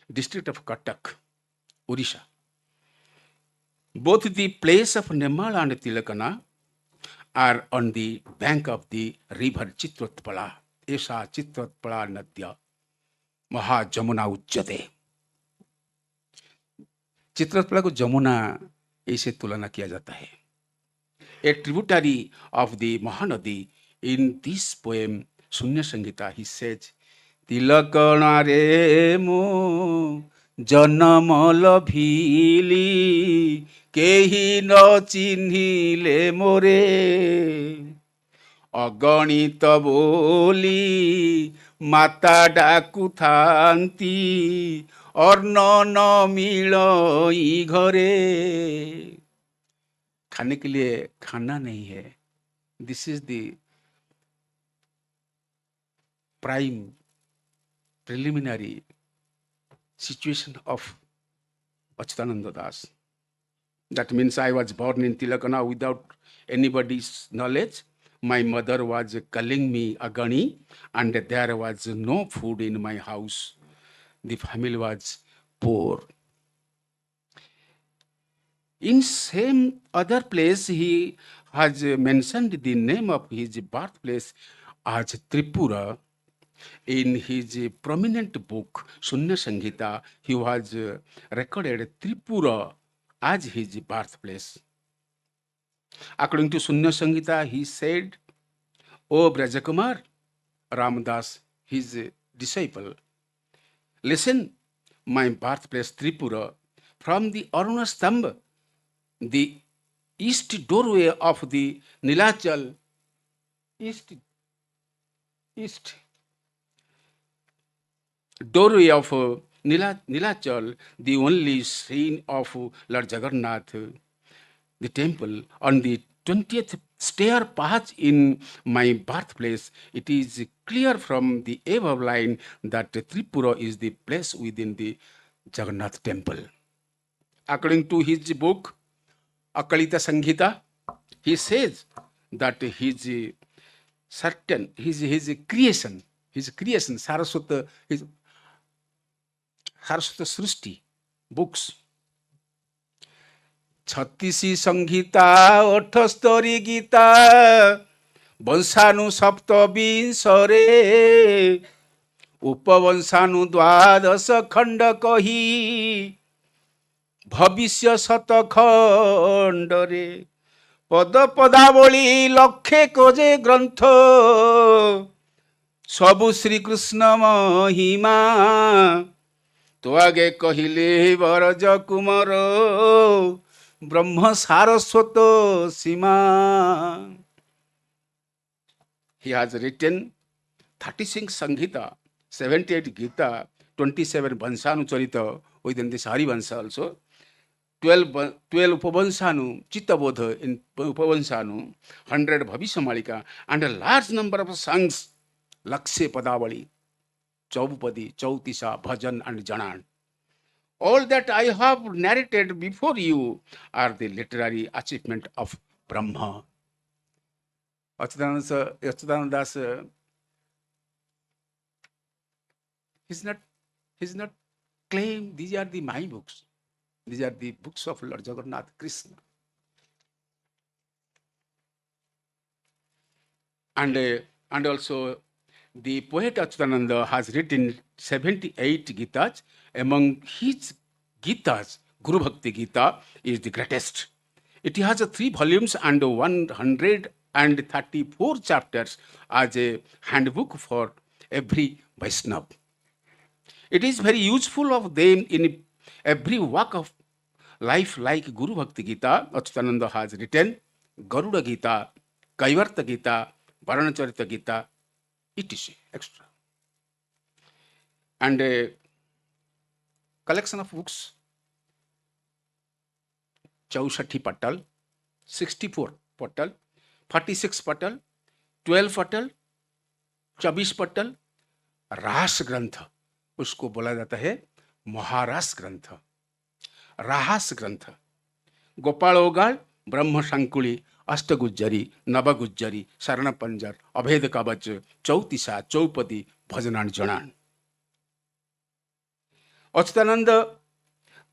district of Cuttack, Odisha. Both the place of Nemala and Tilakana are on the bank of the river Chitratpala. Esha Chitratpala Nadya Maha Jamuna Uchyate. चित्रपला को जमुना ऐसे तुलना किया जाता है। A tributary of the Mahanadi. In this poem, Sunya Sangita, he says, तिलकणा रे मो जनमल भीली केही न चिन्हिले मोरे अगणित बोली माता डाकु थांती अन्न न मिलई घरे। खाने के लिए खाना नहीं है। This is the prime preliminary situation of Achyutananda Das. That means I was born in Tilakana without anybody's knowledge. My mother was calling me Agani and there was no food in my house. The family was poor. In same other place, he has mentioned the name of his birthplace as Tripura. In his prominent book, Sunya Sangita, he was recorded Tripura as his birthplace. According to Sunya Sangita, he said, O Brajakumar, Ramdas, his disciple, listen, my birthplace Tripura, from the Arunastamba, the east doorway of the Nilachal, east doorway of Nilachal, the only scene of Lord Jagannath, the temple on the 20th stair path in my birthplace, it is clear from the above line that Tripura is the place within the Jagannath temple. According to his book, Akalita Sanghita, he says that his creation, Saraswata, his Saraswata Srishti books, 36 संहिता 78 गीता वंशानु सप्तविंशरे उपवंशानु द्वादश खंड कही भविष्य शतखंडरे पद पदावली लक्षे cosy ग्रंथ सबु श्रीकृष्ण महिमा तो आगे कहिले वरज कुमार ब्रह्म सारस्वत सीमा. He has written 36 Sanghita, 78 Gita, 27 Vansanu Charita within this Harivansa also, 12 Upavansanu, Chitta-bodha in Upavansanu, 100 Bhavishamalika, and a large number of songs, Lakshe Padavali, Chaupadi, Chautisa, Bhajan, and Janan. All that I have narrated before you are the literary achievement of Brahma. Achyutananda Das, he's not claim these are my books. These are the books of Lord Jagannath Krishna. And also the poet Achyutananda has written 78 Gitas. Among his Gitas, Guru Bhakti Gita is the greatest. It has 3 volumes and 134 chapters as a handbook for every Vaishnava. It is very useful of them in every walk of life, like Guru Bhakti Gita. Achyutananda has written Garuda Gita, Kaivarta Gita, Varanacharita Gita, etc. extra. And a collection of books, 64 patal, 64 patal, 46 patal, 12 patal, 24 patal, रास ग्रंथ, उसको बोला जाता है महारास ग्रंथ, राहास ग्रंथ, गोपाल ओगाल, ब्रह्म संकुली, अष्टगुज्जरी, नवगुज्जरी, शरण पंजर, अभेद कवच, चौतीसा, चौपदी, भजनान जनान. Achyutananda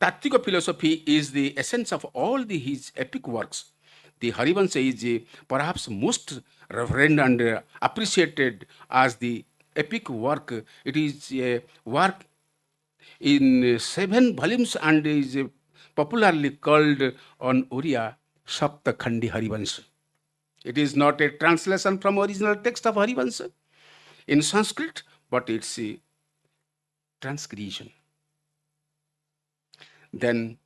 Tattvika philosophy is the essence of all his epic works. The Harivansa is perhaps most revered and appreciated as the epic work. It is a work in 7 volumes and is popularly called on Oriya Saptakhandi Harivansa. It is not a translation from original text of Harivansa in Sanskrit, but it's a transcription. Then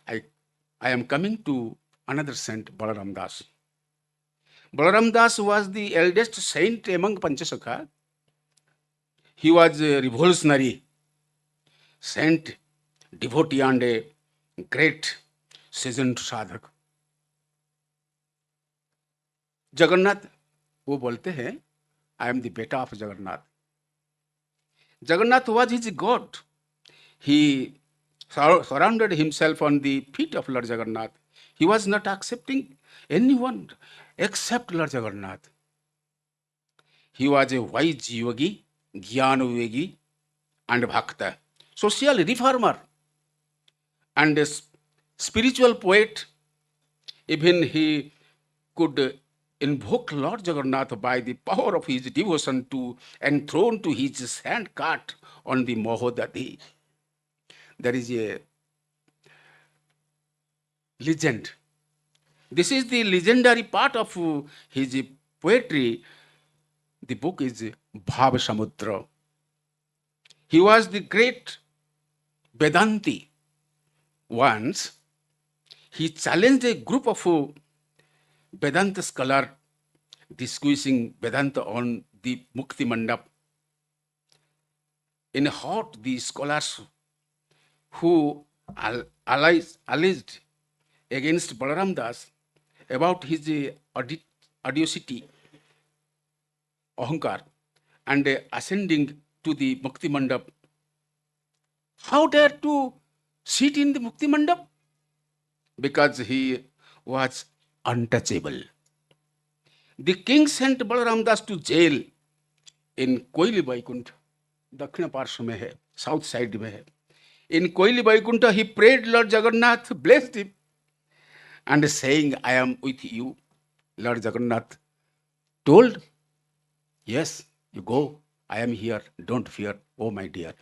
I am coming to another saint, Balaram Das. Balaram Das was the eldest saint among Panchasakha. He was a revolutionary saint, devotee, and a great seasoned sadhak. Jagannath वो बोलते हैं, I am the beta of Jagannath. Jagannath was his God. He surrounded himself on the feet of Lord Jagannath. He was not accepting anyone except Lord Jagannath. He was a wise yogi, Jnanavegi, and Bhakta, social reformer, and a spiritual poet. Even he could invoke Lord Jagannath by the power of his devotion to enthrone to his sand cart on the Mahodadi. There is a legend. This is the legendary part of his poetry. The book is Bhav Samudra. He was the great Vedanti. Once, he challenged a group of Vedanta scholars discussing Vedanta on the Mukti Mandap. In hot, the scholars who alleged against Balaram Das about his audacity, ahankar, and ascending to the Mukti Mandap. How dare to sit in the Mukti Mandap? Because he was untouchable. The king sent Balaram Das to jail in Koili Vaikuntha, दक्षिण पार्श्व में है, south side में है. In Koili Vaikuntha, he prayed Lord Jagannath, blessed him, and saying, I am with you. Lord Jagannath told, yes, you go, I am here, don't fear, oh my dear.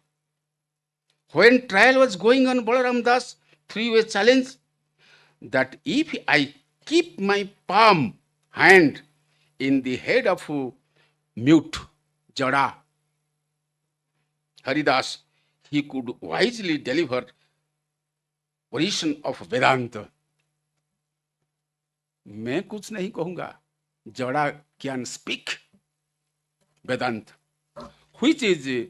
When trial was going on, Balaram Das threw a challenge that if I keep my palm hand in the head of mute Jada Haridas, he could wisely deliver portion of Vedanta. मैं कुछ नहीं कहूंगा. Jada can speak Vedanta, which is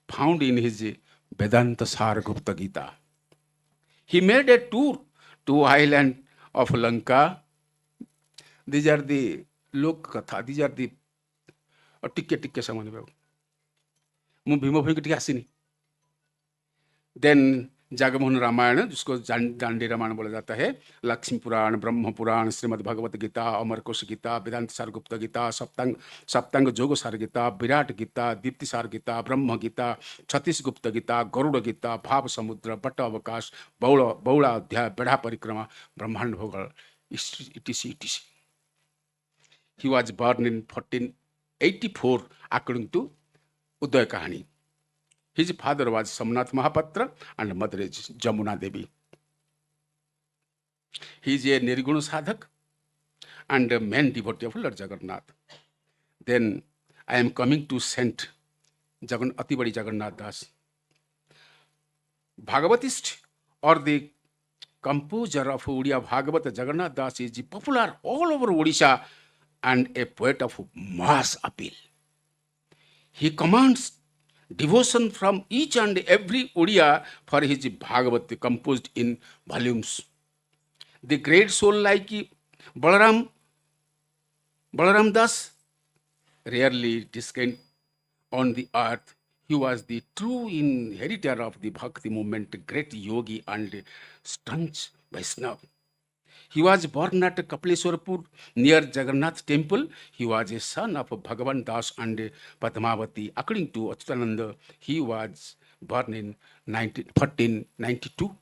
found in his Vedanta Sargupta Gita. He made a tour to island of Lanka. These are the lok katha. These are the tikke samajh में. मैं भीम भोई के आसिनी. Then जागमोहन Ramayan, जिसको दांडी रामायण बोला जाता है, लक्ष्मी पुराण, ब्रह्म पुराण, श्रीमद् भगवत गीता, अमरकोश गीता, वेदांत सारगुप्त गीता, सप्तांग जोग सार गीता, विराट गीता, दीप्ति सार गीता, ब्रह्म गीता, छत्तीस गुप्त गीता, गरुड़ गीता, भाव समुद्र, बट अवकाश, बौड़ा अध्याय, बेढ़ा परिक्रमा, ब्रह्मांड भोगल, etc. He was born in 1484 according to Uday Kahani. His father was Somnath Mahapatra and mother is Jamuna Devi. He is a Nirguna Sadhak and a main devotee of Lord Jagannath. Then I am coming to Saint Atibadi Jagannath Das. Bhagavatist or the composer of Odia Bhagavata Jagannath Das is popular all over Odisha and a poet of mass appeal. He commands devotion from each and every Odia for his Bhagavat composed in volumes. The great soul like Balaram Das rarely descended on the earth. He was the true inheritor of the Bhakti movement, great yogi and staunch Vaishnava. He was born at Kapleswarpur near Jagannath temple. He was a son of Bhagavan Das and Padmavati. According to Achyutananda, he was born in 1492.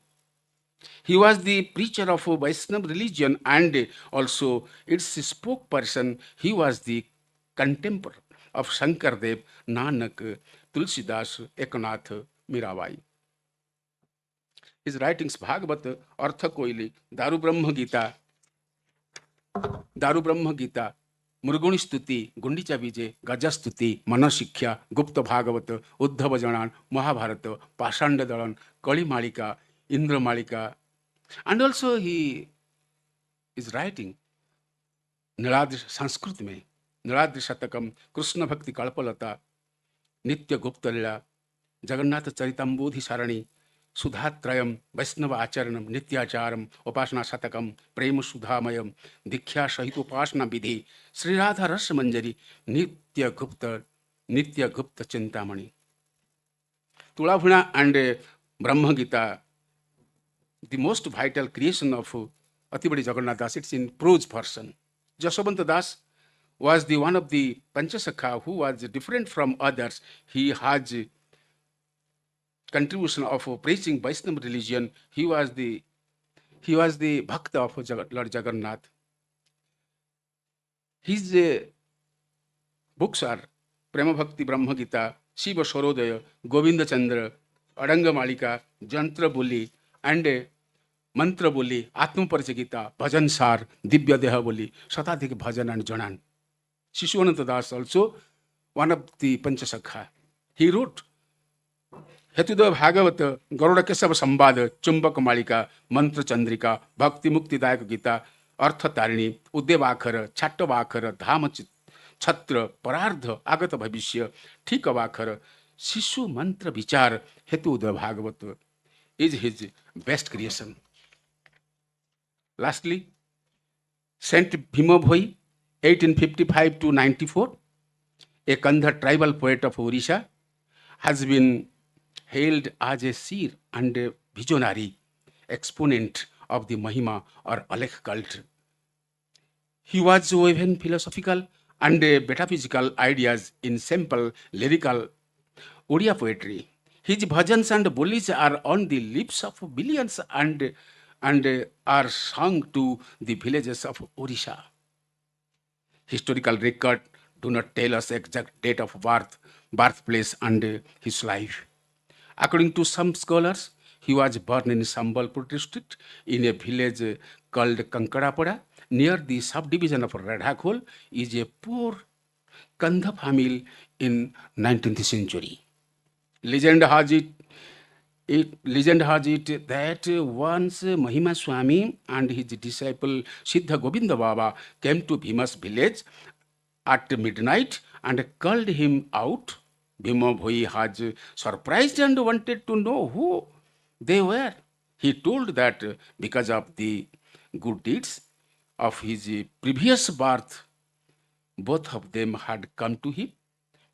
He was the preacher of Vaishnava religion and also its spokesperson. He was the contemporary of Shankardev, Nanak, Tulsidas, Eknath, Mirabai. His writings Bhagavat, Artha Koili, Daru Brahma Gita, Murguni Stuti, Gundicha Vijay, Gaja Stuti, Manasikhya, Gupta Bhagavat, Uddhava Janan, Mahabharata, Pashanda Dalan, Kali Malika, Indra Malika. And also he is writing Niladri Sanskrit mein, Niladri Shatakam, Krishna Bhakti Kalpalata, Nitya Gupta Lila, Jagannath Charitambodhi Sarani, Sudhatrayam, Vaisnava Acharanam, Nityacharam, Upasana Satakam, Prema Sudhamayam, Dikhya Sahit Upasana Vidhi, Sri Radha Rasa Manjari, Nitya Gupta Chintamani. Tulavuna and Brahma Gita, the most vital creation of Atibadi Jagannath Das, it's in prose version. Jaswanta Das was the one of the Panchasakha who was different from others. He has contribution of preaching Vaishnava religion. He was the Bhakta of Lord Jagannath. His books are Prema Bhakti Brahma Gita, Shiva Sarodaya, Govinda Chandra, Adanga Malika, Jantra Bulli, and Mantra Bulli, Atma Paricha Gita, Bhajan Sar, Dibya Deha Bulli, Shatadik Bhajan and Janan. Shishuananta Das also one of the Panchasakha. He wrote हेतुदेव Bhagavat, Garuda Keshav संवाद, चुंबक मालिका, मंत्र चंद्रिका, भक्ति मुक्तिदायक गीता, अर्थ तारिणी, उद्देवाखर, छाट्टवाखर, धाम छत्र, परार्ध, आगत भविष्य, ठीक वाखर, शिशु मंत्र विचार, हेतुदेव Bhagavat is his best creation. Lastly, Saint Bhima Bhoi, 1855 to 94, a Kandha tribal poet of Odisha, has been hailed as a seer and a visionary exponent of the Mahima or Alekh cult. He was woven philosophical and metaphysical ideas in simple lyrical Odia poetry. His bhajans and bolis are on the lips of billions and are sung to the villages of Odisha. Historical record do not tell us exact date of birthplace and his life. According to some scholars, he was born in Sambalpur district in a village called Kankadapada near the subdivision of Radhakhol is a poor Kandha family in 19th century. Legend has it that once Mahima Swami and his disciple Siddha Govinda Baba came to Bhima's village at midnight and called him out. Bhima Bhoi was surprised and wanted to know who they were. He told that because of the good deeds of his previous birth, both of them had come to him.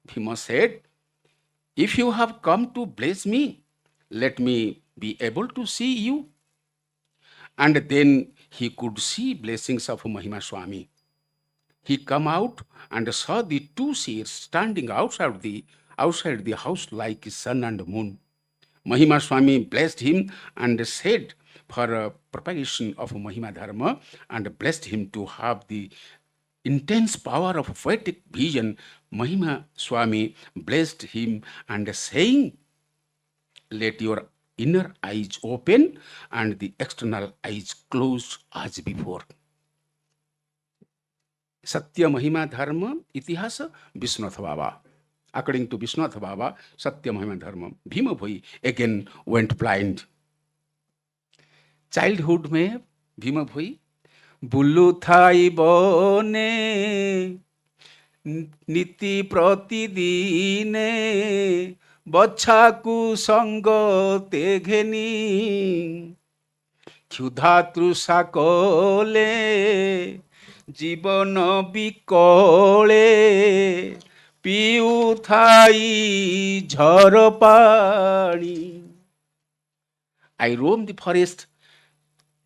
Bhima said, "If you have come to bless me, let me be able to see you." And then he could see blessings of Mahima Swami. He come out and saw the two seers standing outside the house like sun and moon. Mahima Swami blessed him and said for propagation of Mahima Dharma and blessed him to have the intense power of poetic vision. Mahima Swami blessed him and saying, "Let your inner eyes open and the external eyes closed as before." Satya Mahima Dharma Itihasa Vishwanath Baba. According to Vishwanath Baba, Satya Mahima Dharma, Bhima Bhoi again went blind. Childhood में भीम भोई बुल्लू Thai बने नीति प्रतिदिने बच्छाकू संग तेघेनी क्षुधा तृषा कले जीवन बिकले पिउथाई झर पानी. I roam the forest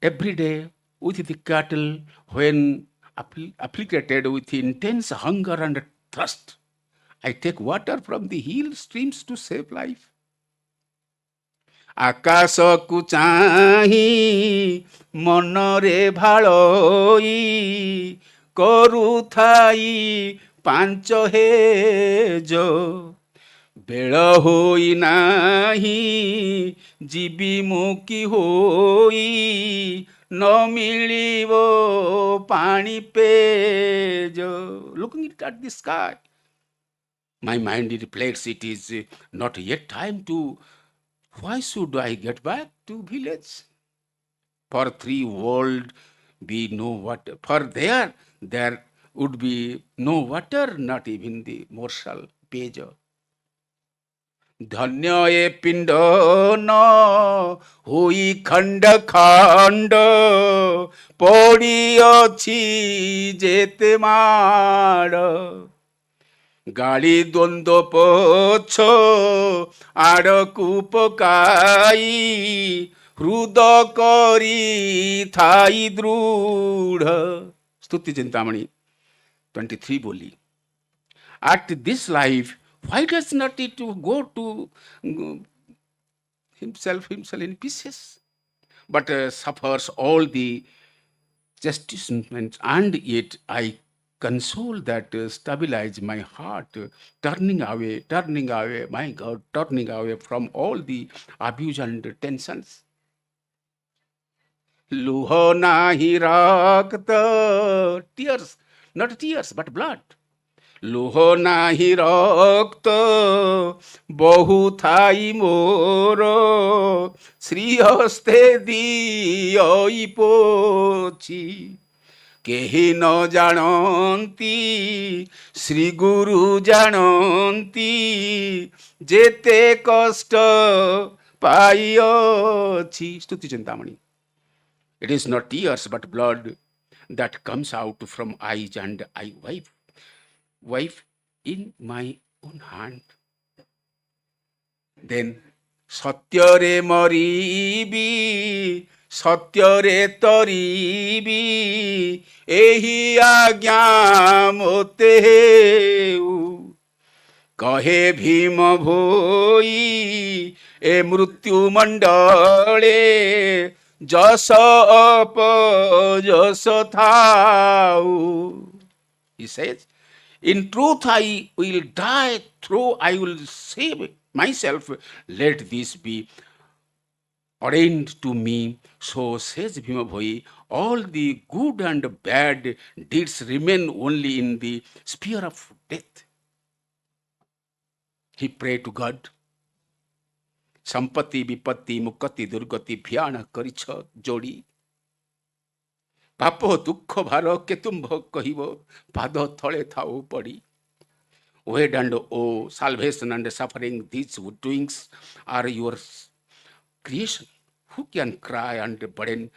every day with the cattle when afflicted with intense hunger and thirst. I take water from the hill streams to save life. आकाशକୁ ଚାହିଁ ମନରେ ଭାଳୋଇ କରୁଥାଇ ପାଞ୍ଚ ହେଜ ବେଳ ହୋଇ ନାହିଁ ଯିବି ମୁଁ କି ହୋଇ ନ ମିଳିବ ପାଣି ପେଜ. Looking at the sky, my mind reflects it is not yet time to. Why should I get back to village? For three world be no water. For there would be no water, not even the morsel page. धन्य ए पिंड न होई खंड खंड पड़ी अछि जेते माड़ गाड़ी द्वंद्व पोछ आड़कू पकाई हृद करी थाई दृढ़. स्तुति चिंतामणि 23 बोली. At this life, why does not it to go to himself in pieces, but suffers all the chastisement, and yet I console that stabilize my heart, turning away, my God, turning away from all the abuse and tensions. Luh nahi rakta, tears, not tears, but blood. लुह नाही रक्त बहु Thai मोर श्रीहस्ते दिई पोछि केहि न जानती श्री गुरु जानती जेते कष्ट पाइअछि. स्तुति Chintamani It is not tears but blood that comes out from eyes, and I wipe in my own hand. Then ସତ୍ୟରେ ମରିବି ସତ୍ୟରେ ତରିବି ଏହି ଆଜ୍ଞା ମୋତେ ହେଉ କହେ ଭୀମ ଭୋଇ ଏ ମୃତ୍ୟୁ ମଣ୍ଡଳେ ଯଶ ଅପଯଶ ଥାଉ. He says, in truth I will die, through I will save myself. Let this be ordained to me. So says Bhima Bhoi, all the good and bad deeds remain only in the sphere of death. He prayed to God. संपत्ति विपत्ति मुक्ति दुर्गति भयान करिछ जोड़ी पाप दुख भार केतुंभ कहिब पाद थळे थाओ पड़ी. Wade and oh, salvation and suffering, these doings are your creation. Who can cry and burden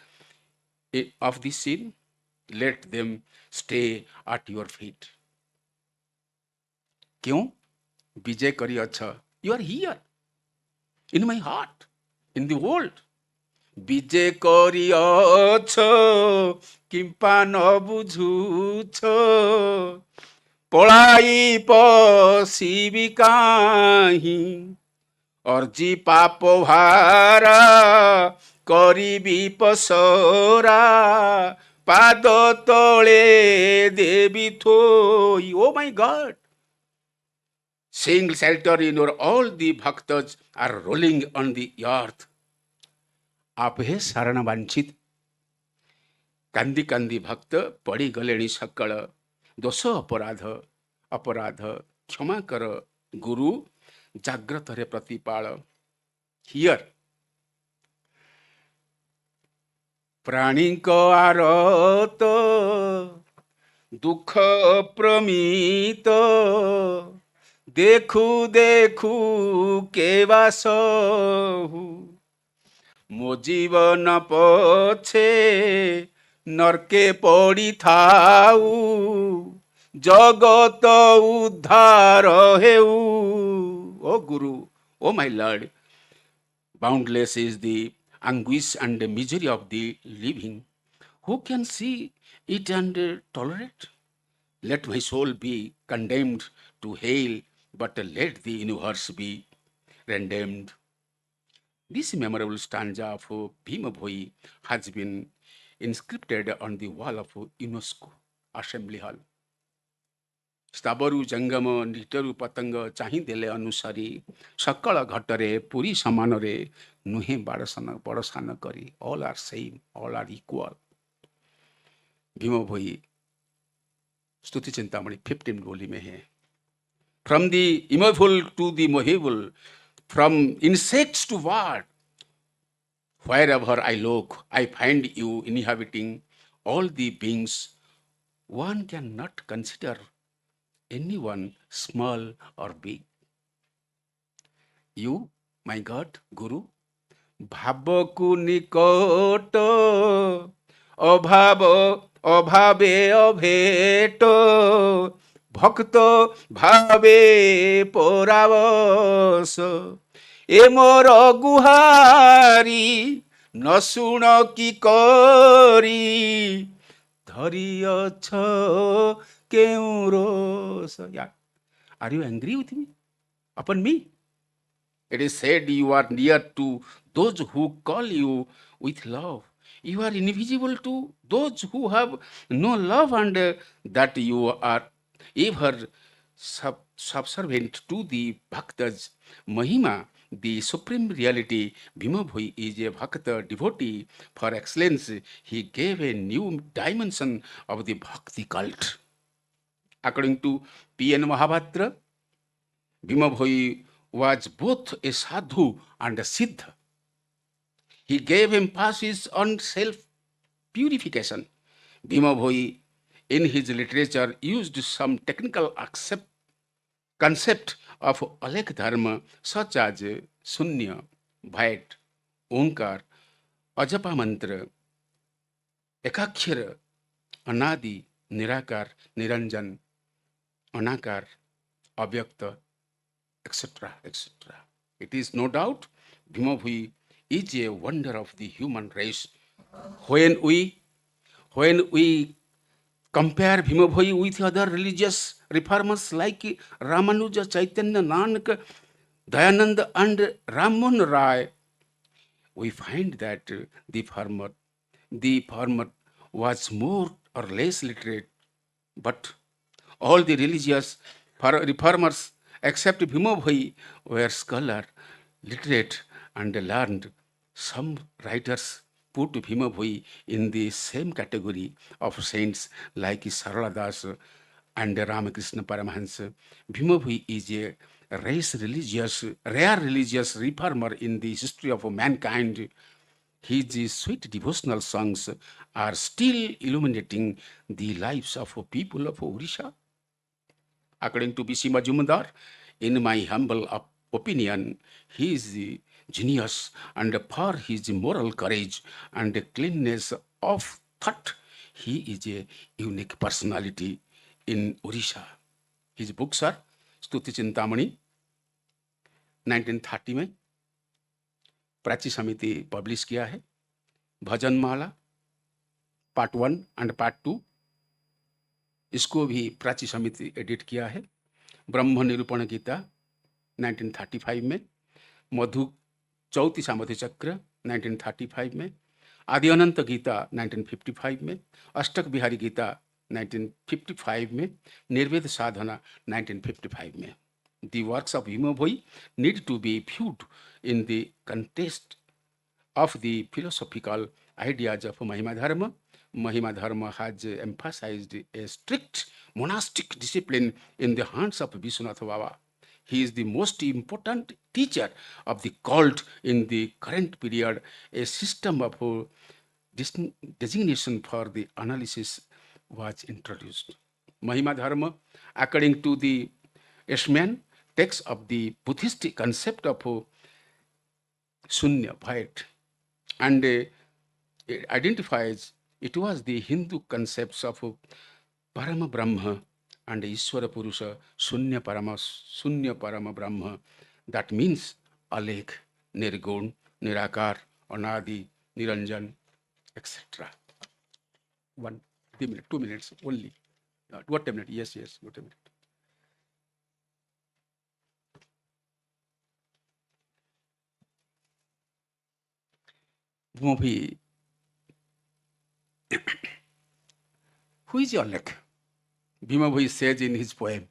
of this sin? Let them stay at your feet. क्यों विजय करी अच्छा? You are here in my heart, in the world. विजय करी अच्छा किंपा न बुझुछ पलाई पशिबी काहि अर्जी पाप भारा करिबी पसरा पाद तले देवी थोई. Oh my God, sing shelter in your all the bhaktas are rolling on the earth. आप हे शरण वांछित कांदी कांदी भक्त पड़ी गलेणी सकल दोष अपराध अपराध क्षमा कर गुरु जाग्रत रे प्रतिपाल. हियर प्राणी को आरत दुख प्रमित देखू देखू केवा सहु मो जीवन पछे नरके पड़ी थाऊ जगत उद्धार हेऊ. ओ गुरु, oh my Lord, boundless is the anguish and the misery of the living. Who can see it and tolerate? Let my soul be condemned to hell, but let the universe be redeemed. This memorable stanza of Bhima Bhoi has been inscripted on the wall of UNESCO Assembly Hall. ସ୍ଥାବରୁ ଜଙ୍ଗମ ନିଟରୁ ପତଙ୍ଗ ଚାହିଁ ଦେଲେ ଅନୁସାରୀ ସକଳ ଘଟରେ ପୁରୀ ସମାନରେ ନୁହେଁ ବଡ଼ ସାନ କରି. All are same, all are equal. Bhim भोई स्तुति चिंतामणि 15 गोली में है. From the immovable to the movable, from insects to bird, wherever I look, I find you inhabiting all the beings. One cannot consider anyone small or big. You, my God, Guru, ଭାବକୁ ନିକଟ ଅଭାବ ଅଭାବେ ଅଭେଟ ଭକ୍ତ ଭାବେ ପରାବଶ ଏ ମୋର ଗୁହାରି ନ ଶୁଣ କି କରି ଧରିଅଛ କେଉଁ ରୋଷ. Are you angry with me? Upon me? It is said you are near to those who call you with love. You are invisible to those who have no love, and that you are ever subservient to the bhaktas. Mahima, the supreme reality. Bhima Bhoi is a bhakta devotee. For excellence, he gave a new dimension of the bhakti cult. According to P.N. Mahapatra, Bhima Bhoi was both a sadhu and a siddha. He gave emphasis on self-purification. Bhima Bhoi, in his literature, used some technical concept of Alek Dharma, such as Sunya, Bhait, Onkar, Ajapa Mantra, Ekaksara, Anadi, Nirakar, Niranjan, Anakar, Avyakta, etc., etc. It is no doubt Bhima Bhui is a wonder of the human race. When we compare Bhima Bhui with other religious reformers like Ramanuja, Chaitanya, Nanak, Dayananda, and Raman Rai, we find that the farmer was more or less literate, but all the religious reformers except Bhima Bhai were scholar, literate, and learned. Some writers put Bhima Bhai in the same category of saints like Sarala Das and Ramakrishna Paramahansa. Bhima Bhai is a rare religious reformer in the history of mankind. His sweet devotional songs are still illuminating the lives of people of Odisha. According to B.C. Majumdar, in my humble opinion, he is the genius, and for his moral courage and cleanness of thought, he is a unique personality in Odisha. His books are Stuti Chintamani, 1930 में प्राची समिति publish किया है, भजन माला part 1 and part 2 इसको भी प्राची समिति edit किया है, ब्रह्म निरूपण गीता 1935 में, मधु चौतीसा मधु चक्र 1935 में, आदि अनंत गीता 1955 में, अष्टक बिहारी गीता 1955 में, निर्वेद साधना 1955 में. The works of Bhima Bhoi need to be viewed in the context of the philosophical ideas of Mahima Dharma. Mahima Dharma has emphasized a strict monastic discipline in the hands of Vishwanath Baba. He is the most important teacher of the cult in the current period. A system of designation for the analysis was introduced. Mahima Dharma, according to the Ashman, takes up the Buddhist concept of Shunya, void, and it identifies it was the Hindu concepts of Parama Brahma and Ishwara Purusha, Shunya Parama Brahma. That means Alek, Nirgun, Nirakar, Anadi, Niranjan, etc. 1 minute, 2 minutes only. What a minute? Yes, what a minute. Movie. Who is your leg? Bhima Bhoi says in his poem.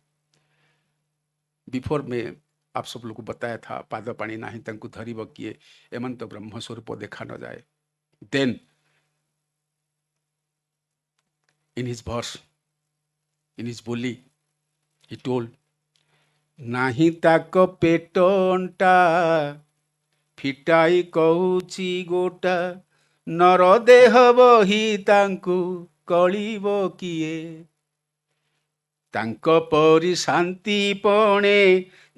Before में आप सब लोग को बताया था पाद पानी नाही तंकु धरी बकिए एमन तो ब्रह्म स्वरूप देखा न जाए. Then in his verse, in his bully, he told, नाही ताको पेटंटा फिटाई कहूची गोटा नर देह बही तांकु कलिब किए तांको परि शांति पणे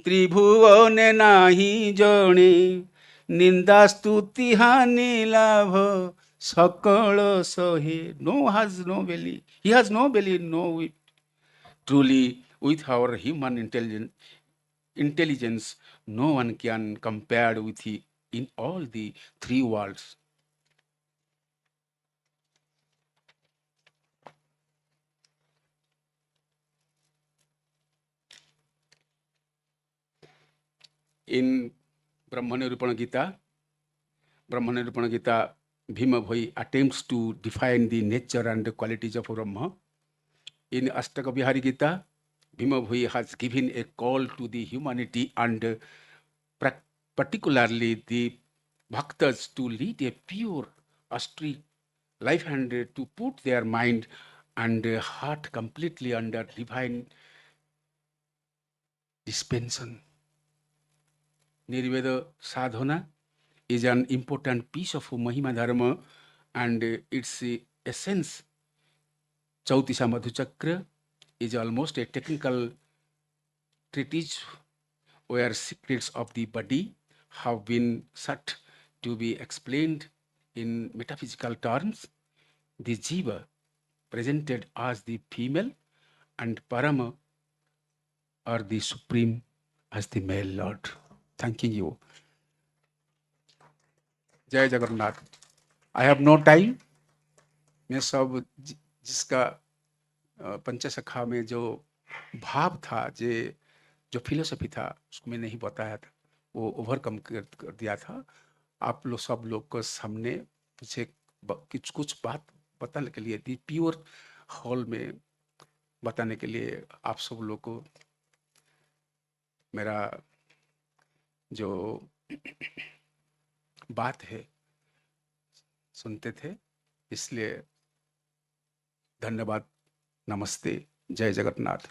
त्रिभुवने नाही जणे निंदा स्तुति हानि लाभ सकल सहे. No has no belly. He has no belly, no wit. Truly, with our human intelligence, no one can compare with him in all the three worlds. In Brahmanirupana Gita, Bhima Bhoi attempts to define the nature and the qualities of Brahma. In Ashtaka Bihari Gita, Bhima Bhoi has given a call to the humanity and particularly the bhaktas to lead a pure, austere life and to put their mind and heart completely under divine dispensation. Nirveda sadhana is an important piece of Mahima Dharma and its essence, Chautisa Madhuchakra, is almost a technical treatise where secrets of the body have been sought to be explained in metaphysical terms. the Jiva presented as the female and Parama or the Supreme as the male Lord. Thanking you. जय Jagannath. I have no time. मैं सब जिसका पंचसखा में जो भाव था, जो philosophy था, उसको मैं नहीं बताया था, वो ओवरकम कर दिया था. आप लोग सब लोग को सामने मुझे कुछ बात बताने के लिए, दी प्योर हॉल में बताने के लिए आप सब लोग को मेरा जो बात है सुनते थे, इसलिए धन्यवाद. नमस्ते. जय जगन्नाथ.